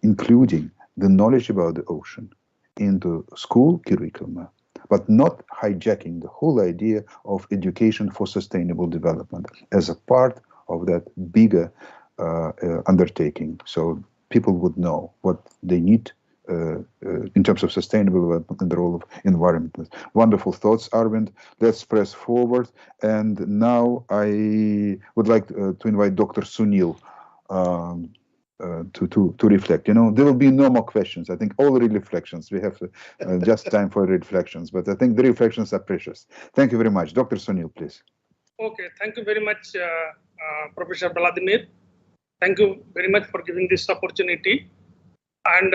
including the knowledge about the ocean into school curriculum, but not hijacking the whole idea of education for sustainable development as a part of that bigger undertaking. So people would know what they need in terms of sustainable development and the role of environment. Wonderful thoughts, Arvind. Let's press forward. And now I would like to invite Dr. Sunil to reflect. There will be no more questions. I think all reflections. We have just time for reflections, but I think the reflections are precious. Thank you very much. Dr. Sunil, please. Okay, thank you very much, Professor Vladimir. Thank you very much for giving this opportunity. And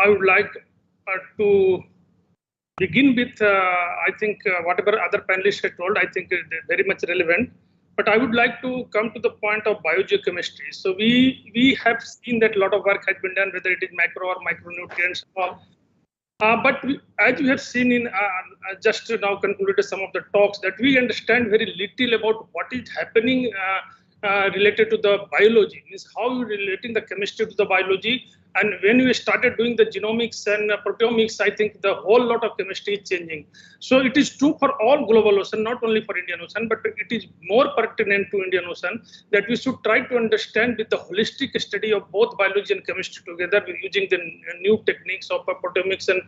I would like to begin with, I think whatever other panelists have told, I think they're very much relevant. But I would like to come to the point of biogeochemistry. So we have seen that a lot of work has been done, whether it is macro or micronutrients. But as we have seen in just now concluded some of the talks, that we understand very little about what is happening related to the biology, means how you relating the chemistry to the biology. And when we started doing the genomics and proteomics, I think the whole lot of chemistry is changing. So it is true for all global ocean, not only for Indian Ocean, but it is more pertinent to Indian Ocean that we should try to understand with the holistic study of both biology and chemistry together, with using the new techniques of proteomics and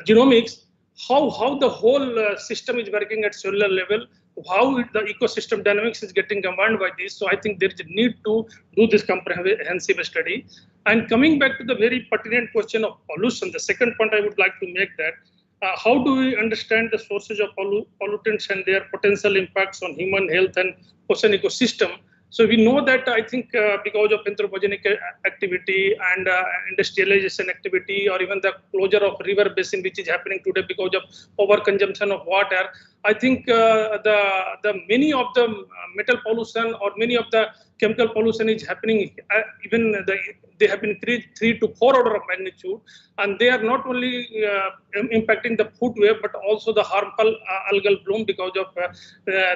genomics, how the whole system is working at cellular level, how the ecosystem dynamics is getting governed by this. So I think there is a need to do this comprehensive study. And coming back to the very pertinent question of pollution, the second point I would like to make that, how do we understand the sources of pollutants and their potential impacts on human health and ocean ecosystem? So we know that I think because of anthropogenic activity and industrialization activity, or even the closure of river basin, which is happening today because of overconsumption of water, I think the many of the metal pollution or many of the chemical pollution is happening. Even they have been increased 3 to 4 order of magnitude, and they are not only impacting the food web, but also the harmful algal bloom because of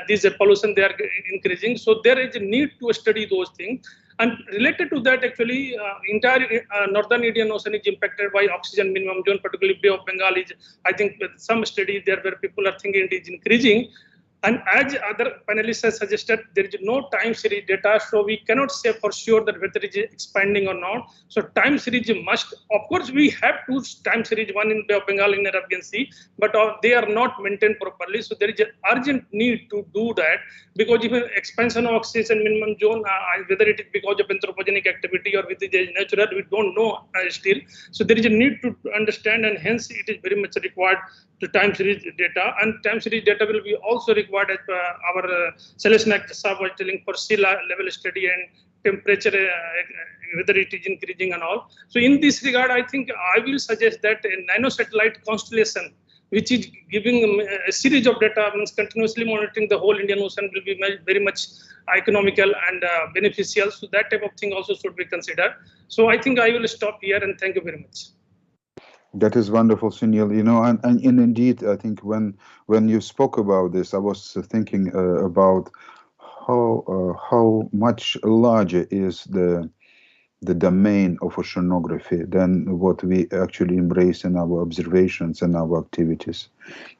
this pollution they are increasing. So there is a need to study those things. And related to that, actually, entire northern Indian Ocean is impacted by oxygen minimum zone, particularly Bay of Bengal is, I think, some studies there where people are thinking it is increasing. And as other panelists have suggested, there is no time series data, so we cannot say for sure that whether it is expanding or not. So time series must, of course, we have two time series, one in Bay of Bengal in Arabian Sea, but they are not maintained properly. So there is an urgent need to do that, because even expansion of oxygen minimum zone, whether it is because of anthropogenic activity or whether it is natural, we don't know still. So there is a need to understand, and hence it is very much required to time series data, and time series data will be also required as our Celeste Sahab was telling for sea level study and temperature, whether it is increasing and all. So in this regard, I think I will suggest that a nanosatellite constellation, which is giving a series of data, means continuously monitoring the whole Indian Ocean, will be very much economical and beneficial. So that type of thing also should be considered. So I think I will stop here, and thank you very much. That is wonderful, Sunil. And indeed, I think when you spoke about this, I was thinking about how much larger is the domain of oceanography than what we actually embrace in our observations and our activities.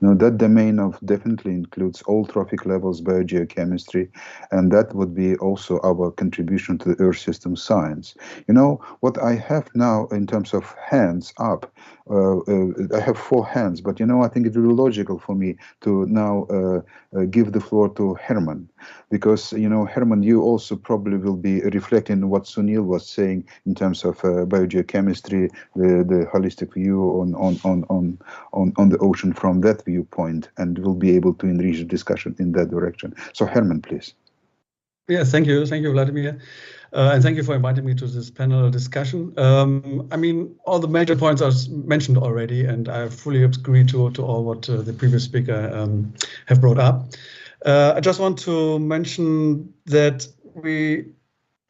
That domain definitely includes all trophic levels, biogeochemistry, and that would be also our contribution to the Earth system science. What I have now in terms of hands up, I have 4 hands, but I think it will be logical for me to now give the floor to Herman, because Herman, you also probably will be reflecting what Sunil was saying in terms of biogeochemistry, the holistic view on the ocean from from that viewpoint, and we'll be able to enrich the discussion in that direction. So Herman, please. Yeah, thank you, Vladimir. And thank you for inviting me to this panel discussion. I mean, all the major points are mentioned already, and I fully agree to all what the previous speaker have brought up. I just want to mention that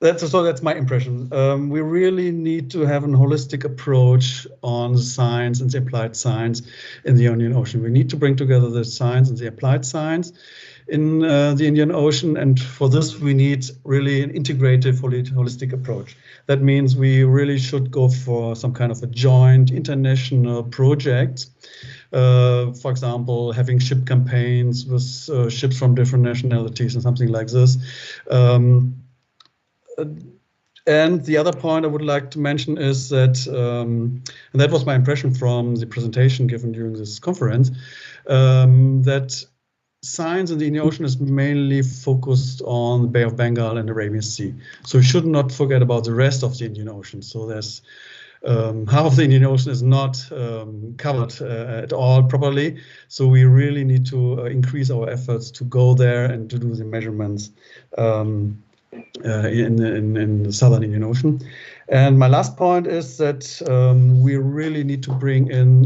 that's my impression. We really need to have a holistic approach on science and the applied science in the Indian Ocean. We need to bring together the science and the applied science in the Indian Ocean, and for this we need really an integrative, holistic approach. That means we really should go for some kind of a joint international project. For example, having ship campaigns with ships from different nationalities and something like this. And the other point I would like to mention is that, and that was my impression from the presentation given during this conference, that science in the Indian Ocean is mainly focused on the Bay of Bengal and Arabian Sea. So we should not forget about the rest of the Indian Ocean. So there's half of the Indian Ocean is not covered at all properly. So we really need to increase our efforts to go there and to do the measurements in the southern Indian Ocean. And my last point is that we really need to bring in,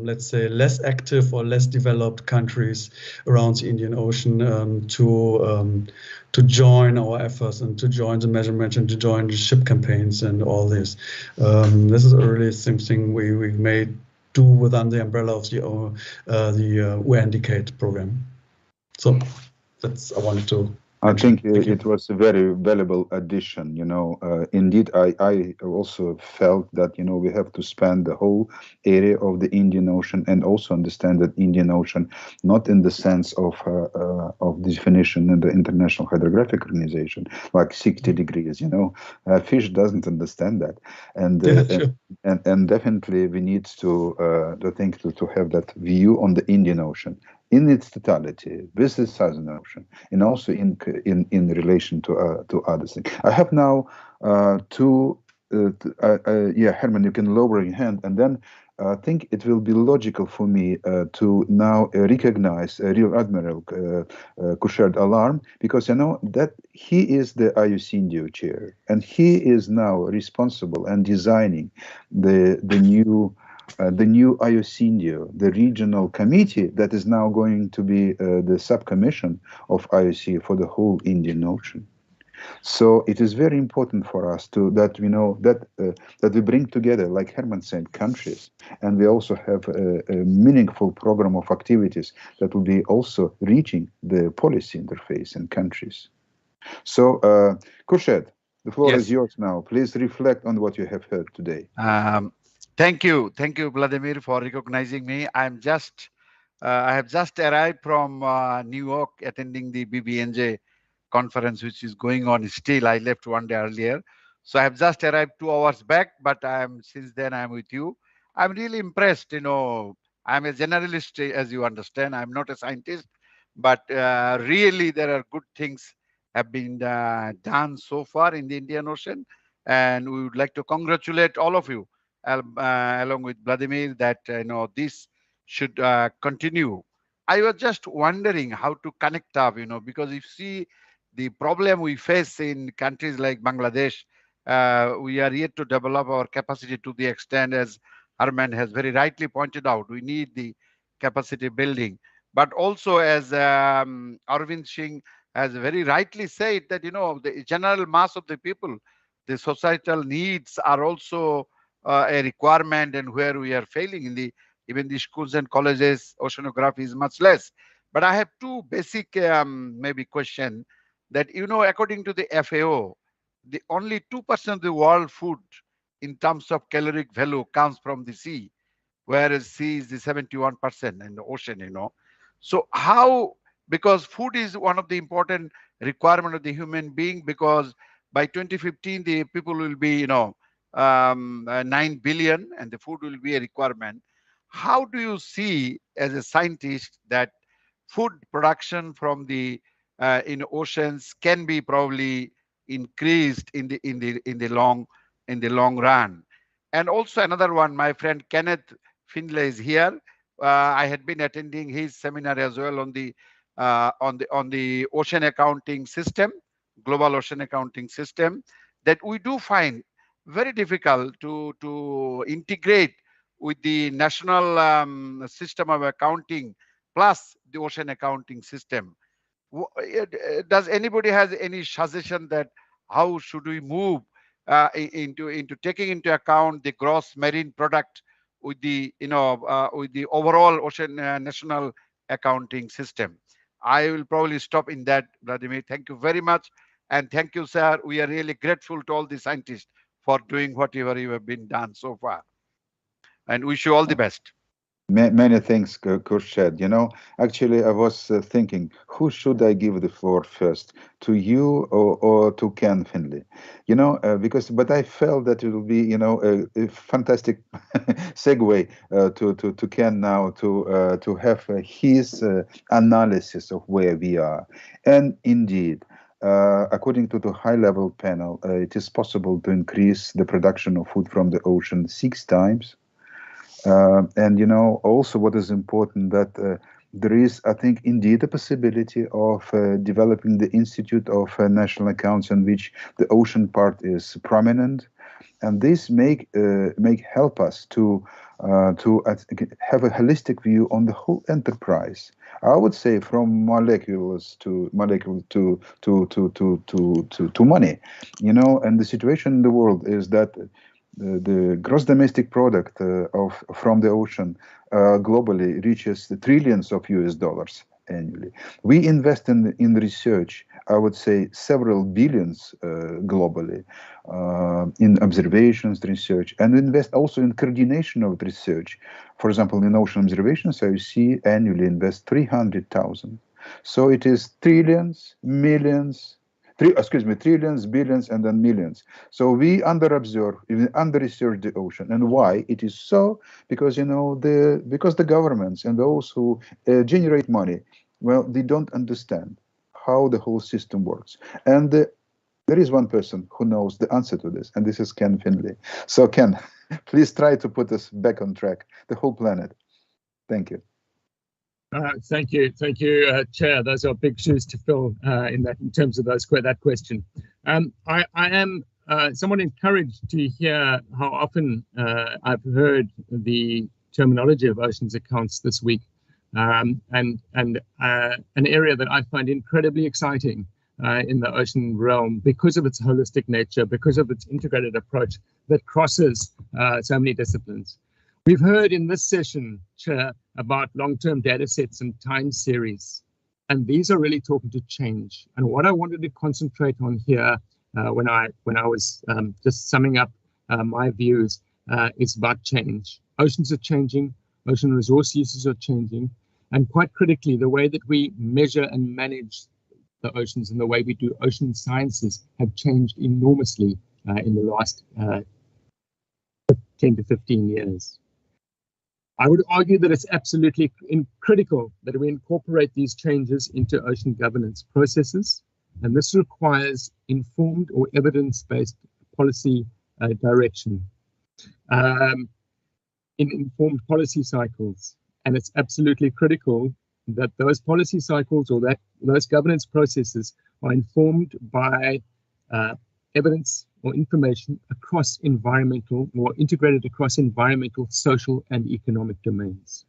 let's say, less active or less developed countries around the Indian Ocean to join our efforts and to join the measurement and to join the ship campaigns and all this. This is really something we may do within the umbrella of the UNDCATE program. So that's I wanted to. I think it was a very valuable addition. You know, indeed, I also felt that, you know, we have to span the whole area of the Indian Ocean and also understand that Indian Ocean, not in the sense of definition in the International Hydrographic Organization, like 60 degrees. You know, fish doesn't understand that, and sure. and definitely we need to think to have that view on the Indian Ocean in its totality, with the Southern Ocean, and also in relation to other things. I have now yeah, Herman, you can lower your hand, and then I think it will be logical for me to now recognize Rear Admiral Khurshid Alam, because you know that he is the IOC India chair, and he is now responsible and designing the new IOC India, the regional committee that is now going to be the subcommission of IOC for the whole Indian Ocean. So it is very important for us that we know that we bring together, like Herman said, countries, and we also have a meaningful program of activities that will be also reaching the policy interface in countries. So, Khurshid, the floor is yours now. Please reflect on what you have heard today. Thank you, Vladimir, for recognizing me. I have just arrived from New York, attending the BBNJ conference, which is going on still. I left one day earlier, so I have just arrived 2 hours back. But since then I'm with you. I'm really impressed. You know, I'm a generalist, as you understand. I'm not a scientist, but really there are good things have been done so far in the Indian Ocean, and we would like to congratulate all of you. Along with Vladimir, that you know this should continue. I was just wondering how to connect up, you know, because you see the problem we face in countries like Bangladesh, we are yet to develop our capacity to the extent, as Herman has very rightly pointed out, we need the capacity building. But also, as Arvind Singh has very rightly said, that you know the general mass of the people, the societal needs are also a requirement, and where we are failing in even the schools and colleges, oceanography is much less. But I have two basic maybe question that, you know, according to the FAO, the only 2% of the world food in terms of caloric value comes from the sea, whereas sea is the 71% in the ocean, you know. So how, because food is one of the important requirement of the human being, because by 2015, the people will be, you know, 9 billion, and the food will be a requirement. How do you see, as a scientist, that food production from the in oceans can be probably increased in the long run? And also another one, my friend Kenneth Findley is here. I had been attending his seminar as well on the ocean accounting system, global ocean accounting system, that we do find very difficult to integrate with the national system of accounting plus the ocean accounting system. Does anybody has any suggestion that how should we move into taking into account the gross marine product with the with the overall ocean national accounting system? I will probably stop in that, Vladimir. Thank you very much, and thank you, sir. We are really grateful to all the scientists for doing whatever you have been done so far, and wish you all the best. Many thanks, Kurshad. Actually, I was thinking, who should I give the floor first, to you or to Ken Findley? But I felt that it will be, a fantastic segue to Ken now to have his analysis of where we are. And indeed, according to the high-level panel, it is possible to increase the production of food from the ocean 6 times. And also what is important that there is, I think, indeed a possibility of developing the Institute of National Accounts in which the ocean part is prominent, and this help us to have a holistic view on the whole enterprise. I would say from molecules to money. And the situation in the world is that the gross domestic product from the ocean globally reaches the trillions of US dollars annually. We invest in research, I would say several billions globally, in observations research, and invest also in coordination of research. For example, in ocean observations, IOC annually invests 300,000. So it is trillions, millions, trillions, billions, and then millions. So we under-observe, even under-research the ocean. And why it is so? Because the governments and those who generate money, well, they don't understand how the whole system works. And there is one person who knows the answer to this, and this is Ken Findley. So Ken, please try to put us back on track, the whole planet. Thank you. Thank you, Chair. Those are big shoes to fill in terms of that question. I am somewhat encouraged to hear how often I've heard the terminology of oceans accounts this week, and an area that I find incredibly exciting in the ocean realm because of its holistic nature, because of its integrated approach that crosses so many disciplines. We've heard in this session, Chair, about long-term data sets and time series, and these are really talking to change. And what I wanted to concentrate on here when I was just summing up my views is about change. Oceans are changing, ocean resource uses are changing, and quite critically, the way that we measure and manage the oceans and the way we do ocean sciences have changed enormously in the last 10 to 15 years. I would argue that it's absolutely critical that we incorporate these changes into ocean governance processes, and this requires informed or evidence-based policy direction in informed policy cycles. And it's absolutely critical that those policy cycles or that those governance processes are informed by evidence or information across environmental or integrated across environmental, social, and economic domains.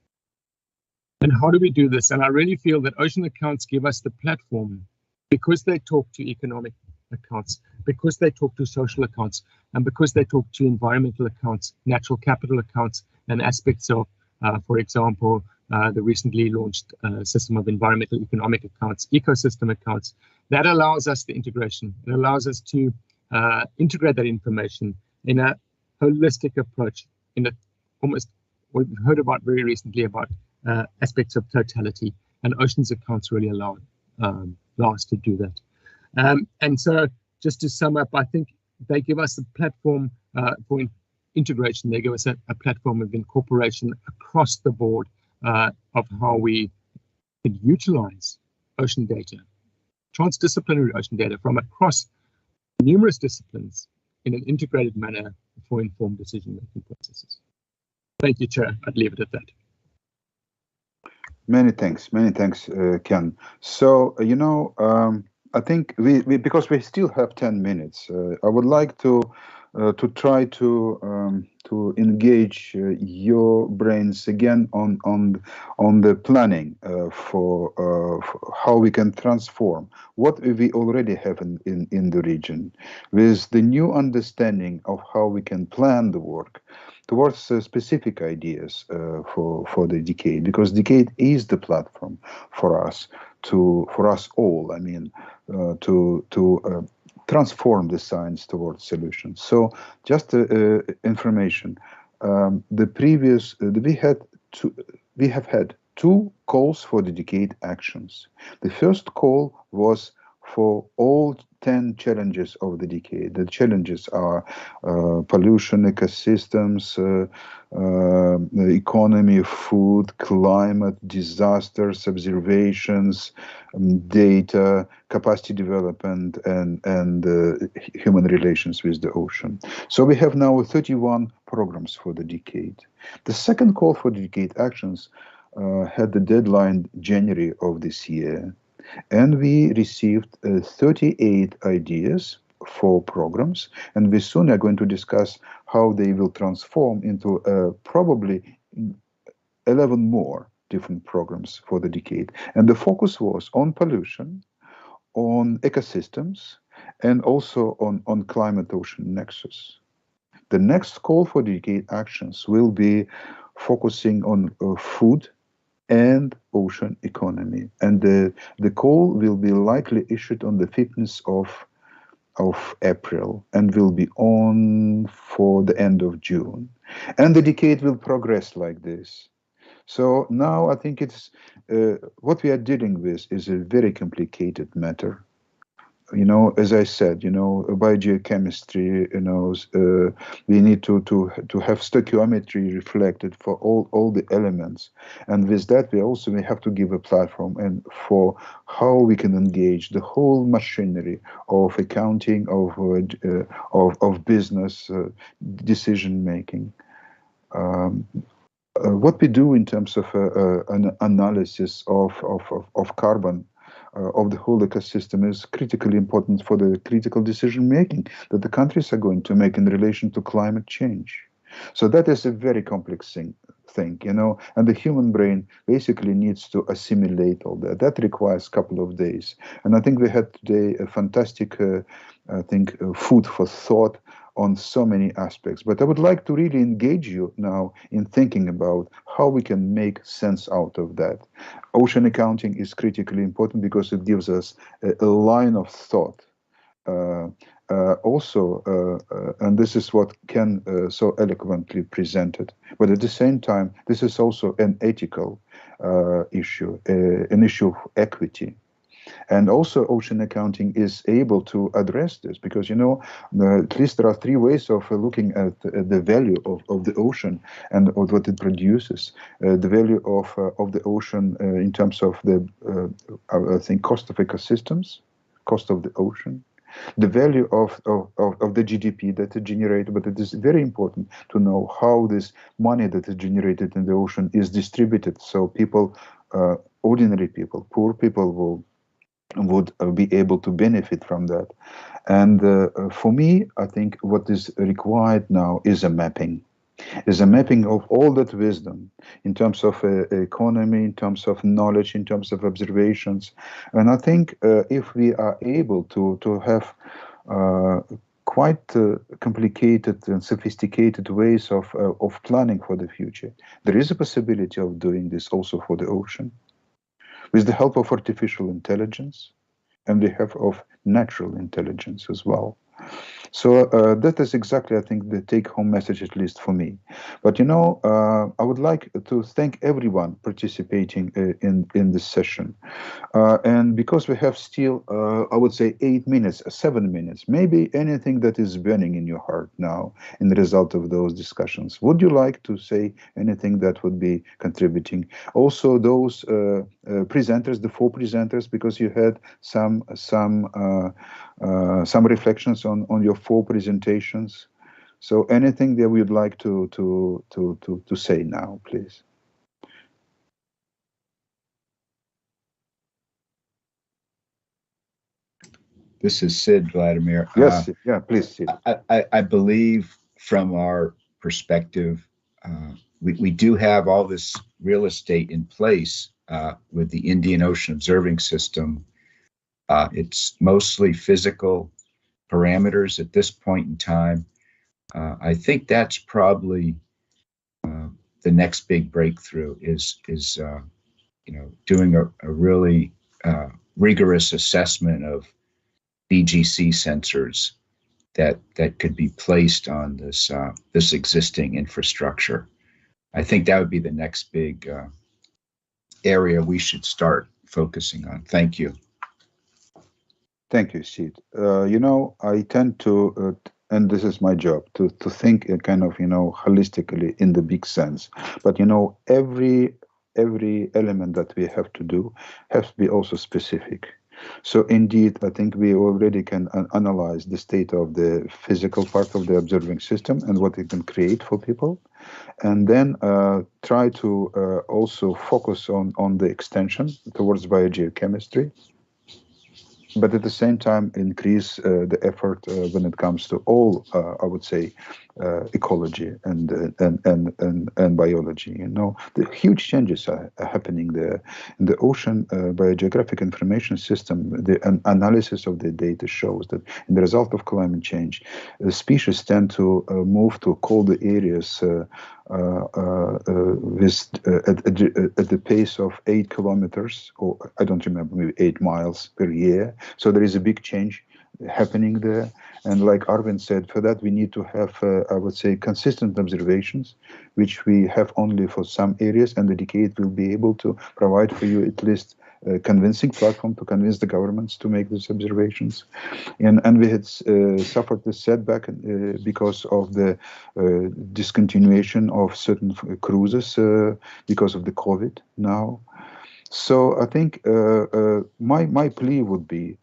And how do we do this? And I really feel that ocean accounts give us the platform because they talk to economic accounts, because they talk to social accounts, and because they talk to environmental accounts, natural capital accounts, and aspects of, for example, the recently launched system of environmental economic accounts, ecosystem accounts. That allows us the integration. It allows us to integrate that information in a holistic approach, in a almost what we've heard about very recently about aspects of totality, and oceans accounts really allow us to do that. And so just to sum up, I think they give us a platform for integration. They give us a platform of incorporation across the board of how we can utilize ocean data, transdisciplinary ocean data from across numerous disciplines in an integrated manner for informed decision-making processes. Thank you, Chair. I'd leave it at that. Many thanks, Ken. So, I think we because we still have 10 minutes, I would like to try to engage your brains again on the planning for how we can transform what we already have in the region with the new understanding of how we can plan the work towards specific ideas for the decade, because decade is the platform for us all. I mean, to transform the science towards solutions. So, just information. We have had two calls for the decade actions. The first call was for all 10 challenges of the decade. The challenges are pollution, ecosystems, the economy, food, climate, disasters, observations, data, capacity development, and human relations with the ocean. So we have now 31 programs for the decade. The second call for the decade actions had the deadline January of this year. And we received 38 ideas for programs, and we soon are going to discuss how they will transform into probably 11 more different programs for the decade. And the focus was on pollution, on ecosystems, and also on climate-ocean nexus. The next call for the decade actions will be focusing on food and ocean economy, and the call will be likely issued on the 15th of April and will be on for the end of June, and the decade will progress like this. So now I think it's what we are dealing with is a very complicated matter. As I said, biogeochemistry, we need to have stoichiometry reflected for all the elements, and with that we have to give a platform and for how we can engage the whole machinery of accounting, of business decision making. What we do in terms of an analysis of carbon of the whole ecosystem is critically important for the critical decision making that the countries are going to make in relation to climate change. So that is a very complex thing, and the human brain basically needs to assimilate all that. That requires a couple of days. And I think we had today a fantastic, food for thought on so many aspects. But I would like to really engage you now in thinking about how we can make sense out of that. Ocean accounting is critically important because it gives us a line of thought. And this is what Ken so eloquently presented. But at the same time, this is also an ethical issue, an issue of equity. And also ocean accounting is able to address this because, at least there are three ways of looking at the value of the ocean and of what it produces. The value of the ocean in terms of the, cost of ecosystems, cost of the ocean, the value of the GDP that is generated, but it is very important to know how this money that is generated in the ocean is distributed. So people, ordinary people, poor people would be able to benefit from that. And for me, I think what is required now is a mapping. Is a mapping of all that wisdom in terms of economy, in terms of knowledge, in terms of observations. And I think if we are able to have quite complicated and sophisticated ways of planning for the future, there is a possibility of doing this also for the ocean, with the help of artificial intelligence and the help of natural intelligence as well. So that is exactly, I think, the take-home message, at least for me. But, I would like to thank everyone participating in this session. And because we have still, I would say, 7 minutes, maybe anything that is burning in your heart now in the result of those discussions. Would you like to say anything that would be contributing? Also, those presenters, the 4 presenters, because you had some reflections on your 4 presentations. So anything that we would like to say now, please. This is Sid, Vladimir. Yes, yeah, please, Sid. I believe from our perspective, we do have all this real estate in place with the Indian Ocean Observing System. It's mostly physical parameters at this point in time. I think that's probably the next big breakthrough is doing a really rigorous assessment of BGC sensors that could be placed on this existing infrastructure. I think that would be the next big area we should start focusing on. Thank you. Thank you, Sid. I tend to, and this is my job, to think kind of, holistically in the big sense. But, every element that we have to do has to be also specific. So indeed, I think we already can analyze the state of the physical part of the observing system and what it can create for people. And then try to also focus on the extension towards biogeochemistry. But at the same time, increase the effort when it comes to all, I would say, ecology and biology. The huge changes are happening there in the ocean. Biogeographic information system, the analysis of the data shows that in the result of climate change, the species tend to move to colder areas at the pace of 8 kilometers, or I don't remember, maybe 8 miles per year. So there is a big change happening there. And like Arvind said, for that we need to have, I would say, consistent observations, which we have only for some areas, and the decade will be able to provide for you at least a convincing platform to convince the governments to make these observations. And we had suffered the setback because of the discontinuation of certain cruises because of the COVID now. So I think my plea would be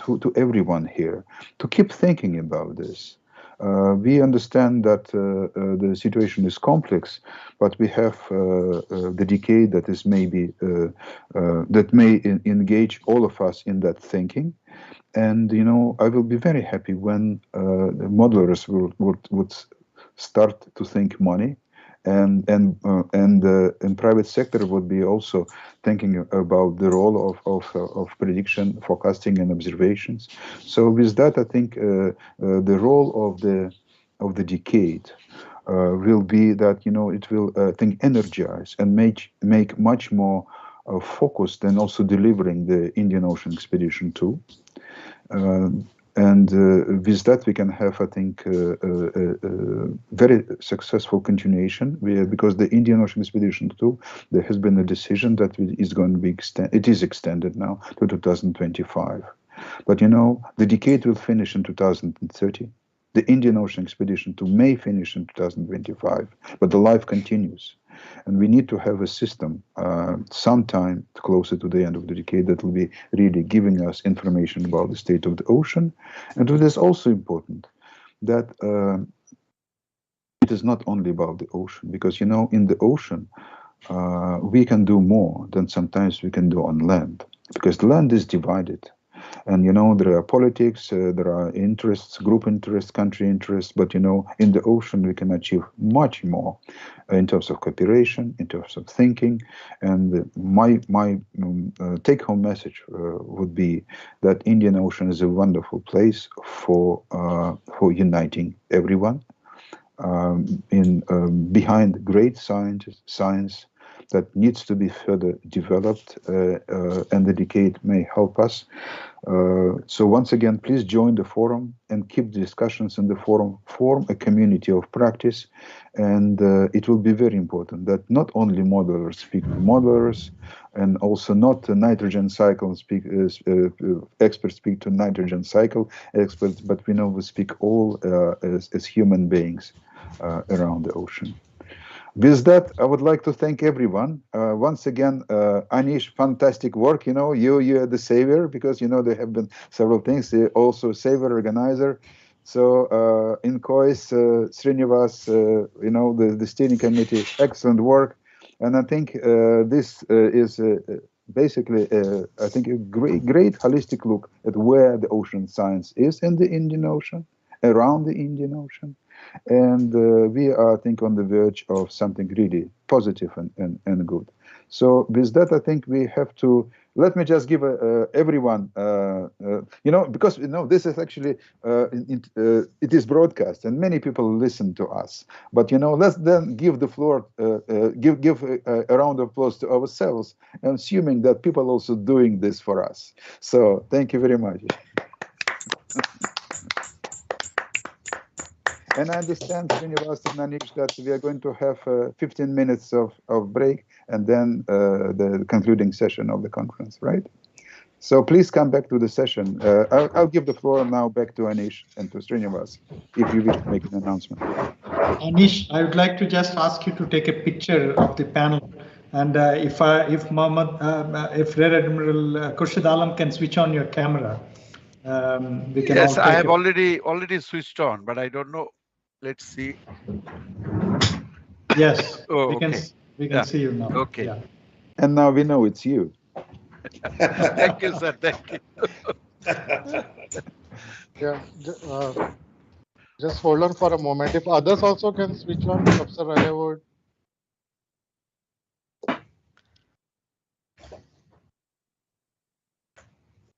to everyone here to keep thinking about this. We understand that the situation is complex, but we have the decade that is maybe that may engage all of us in that thinking. And I will be very happy when the modelers would start to think money, and private sector would be also thinking about the role of prediction, forecasting, and observations. So with that, I think the role of the decade will be that it will energize and make much more focused and also delivering the Indian Ocean Expedition 2. And with that, we can have, I think, very successful continuation. Because the Indian Ocean Expedition 2, there has been a decision that it is going to be extended now to 2025. But the decade will finish in 2030. The Indian Ocean Expedition 2 may finish in 2025, but the life continues. And we need to have a system sometime closer to the end of the decade that will be really giving us information about the state of the ocean. And it is also important that it is not only about the ocean, because, in the ocean, we can do more than sometimes we can do on land, because the land is divided. And, there are politics, there are interests, group interests, country interests, but, in the ocean, we can achieve much more in terms of cooperation, in terms of thinking. And my take-home message would be that Indian Ocean is a wonderful place for uniting everyone behind great science that needs to be further developed, and the decade may help us. So once again, please join the forum and keep the discussions in the forum, form a community of practice, and it will be very important that not only modelers speak to modelers, and also not nitrogen cycle experts speak to nitrogen cycle experts, but we speak all as human beings around the ocean. With that, I would like to thank everyone. Once again, Anish, fantastic work. You're the savior, because, there have been several things. You're also savior organizer. So, Inkois, Srinivas, the steering committee, excellent work. And I think this is basically, I think, a great holistic look at where the ocean science is in the Indian Ocean, around the Indian Ocean. And we are, I think, on the verge of something really positive and good. So with that, I think we have to, let me just give everyone, because, this is actually, it is broadcast and many people listen to us. But, let's then give the floor, give a round of applause to ourselves, assuming that people are also doing this for us. So thank you very much. And I understand, Srinivas and Anish, that we are going to have 15 minutes of break and then the concluding session of the conference, right? So please come back to the session. I'll give the floor now back to Anish and to Srinivas, if you wish to make an announcement. Anish, I would like to just ask you to take a picture of the panel. And if Rear Admiral Khurshid Alam can switch on your camera, we can. Yes, I have already switched on, but I don't know. Let's see. Yes, we can see you now. Okay. Yeah. And now we know it's you. Thank you, sir. Thank you. Yeah, just hold on for a moment. If others also can switch on, Professor Ralewood.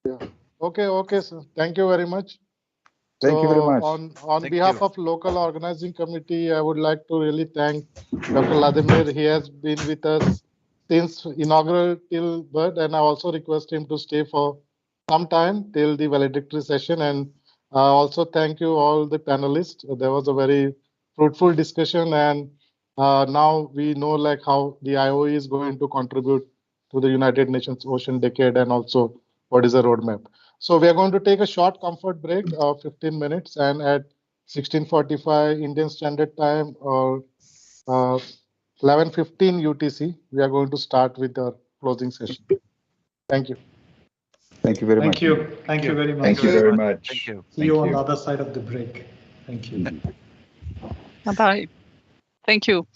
Yeah. Okay, sir. Thank you very much. Thank you very much. On behalf of local organizing committee, I would like to really thank Dr. Vladimir. He has been with us since inaugural till birth, and I also request him to stay for some time till the valedictory session. And also thank you all the panelists. There was a very fruitful discussion, and now we know how the IOE is going to contribute to the United Nations Ocean Decade, and also what is the roadmap. So we are going to take a short comfort break of 15 minutes, and at 16:45 Indian Standard Time or 11:15 UTC, we are going to start with our closing session. Thank you. Thank you very much. Thank you very much. Thank you very much. Thank you. See you on the other side of the break. Thank you. Bye-bye. Thank you.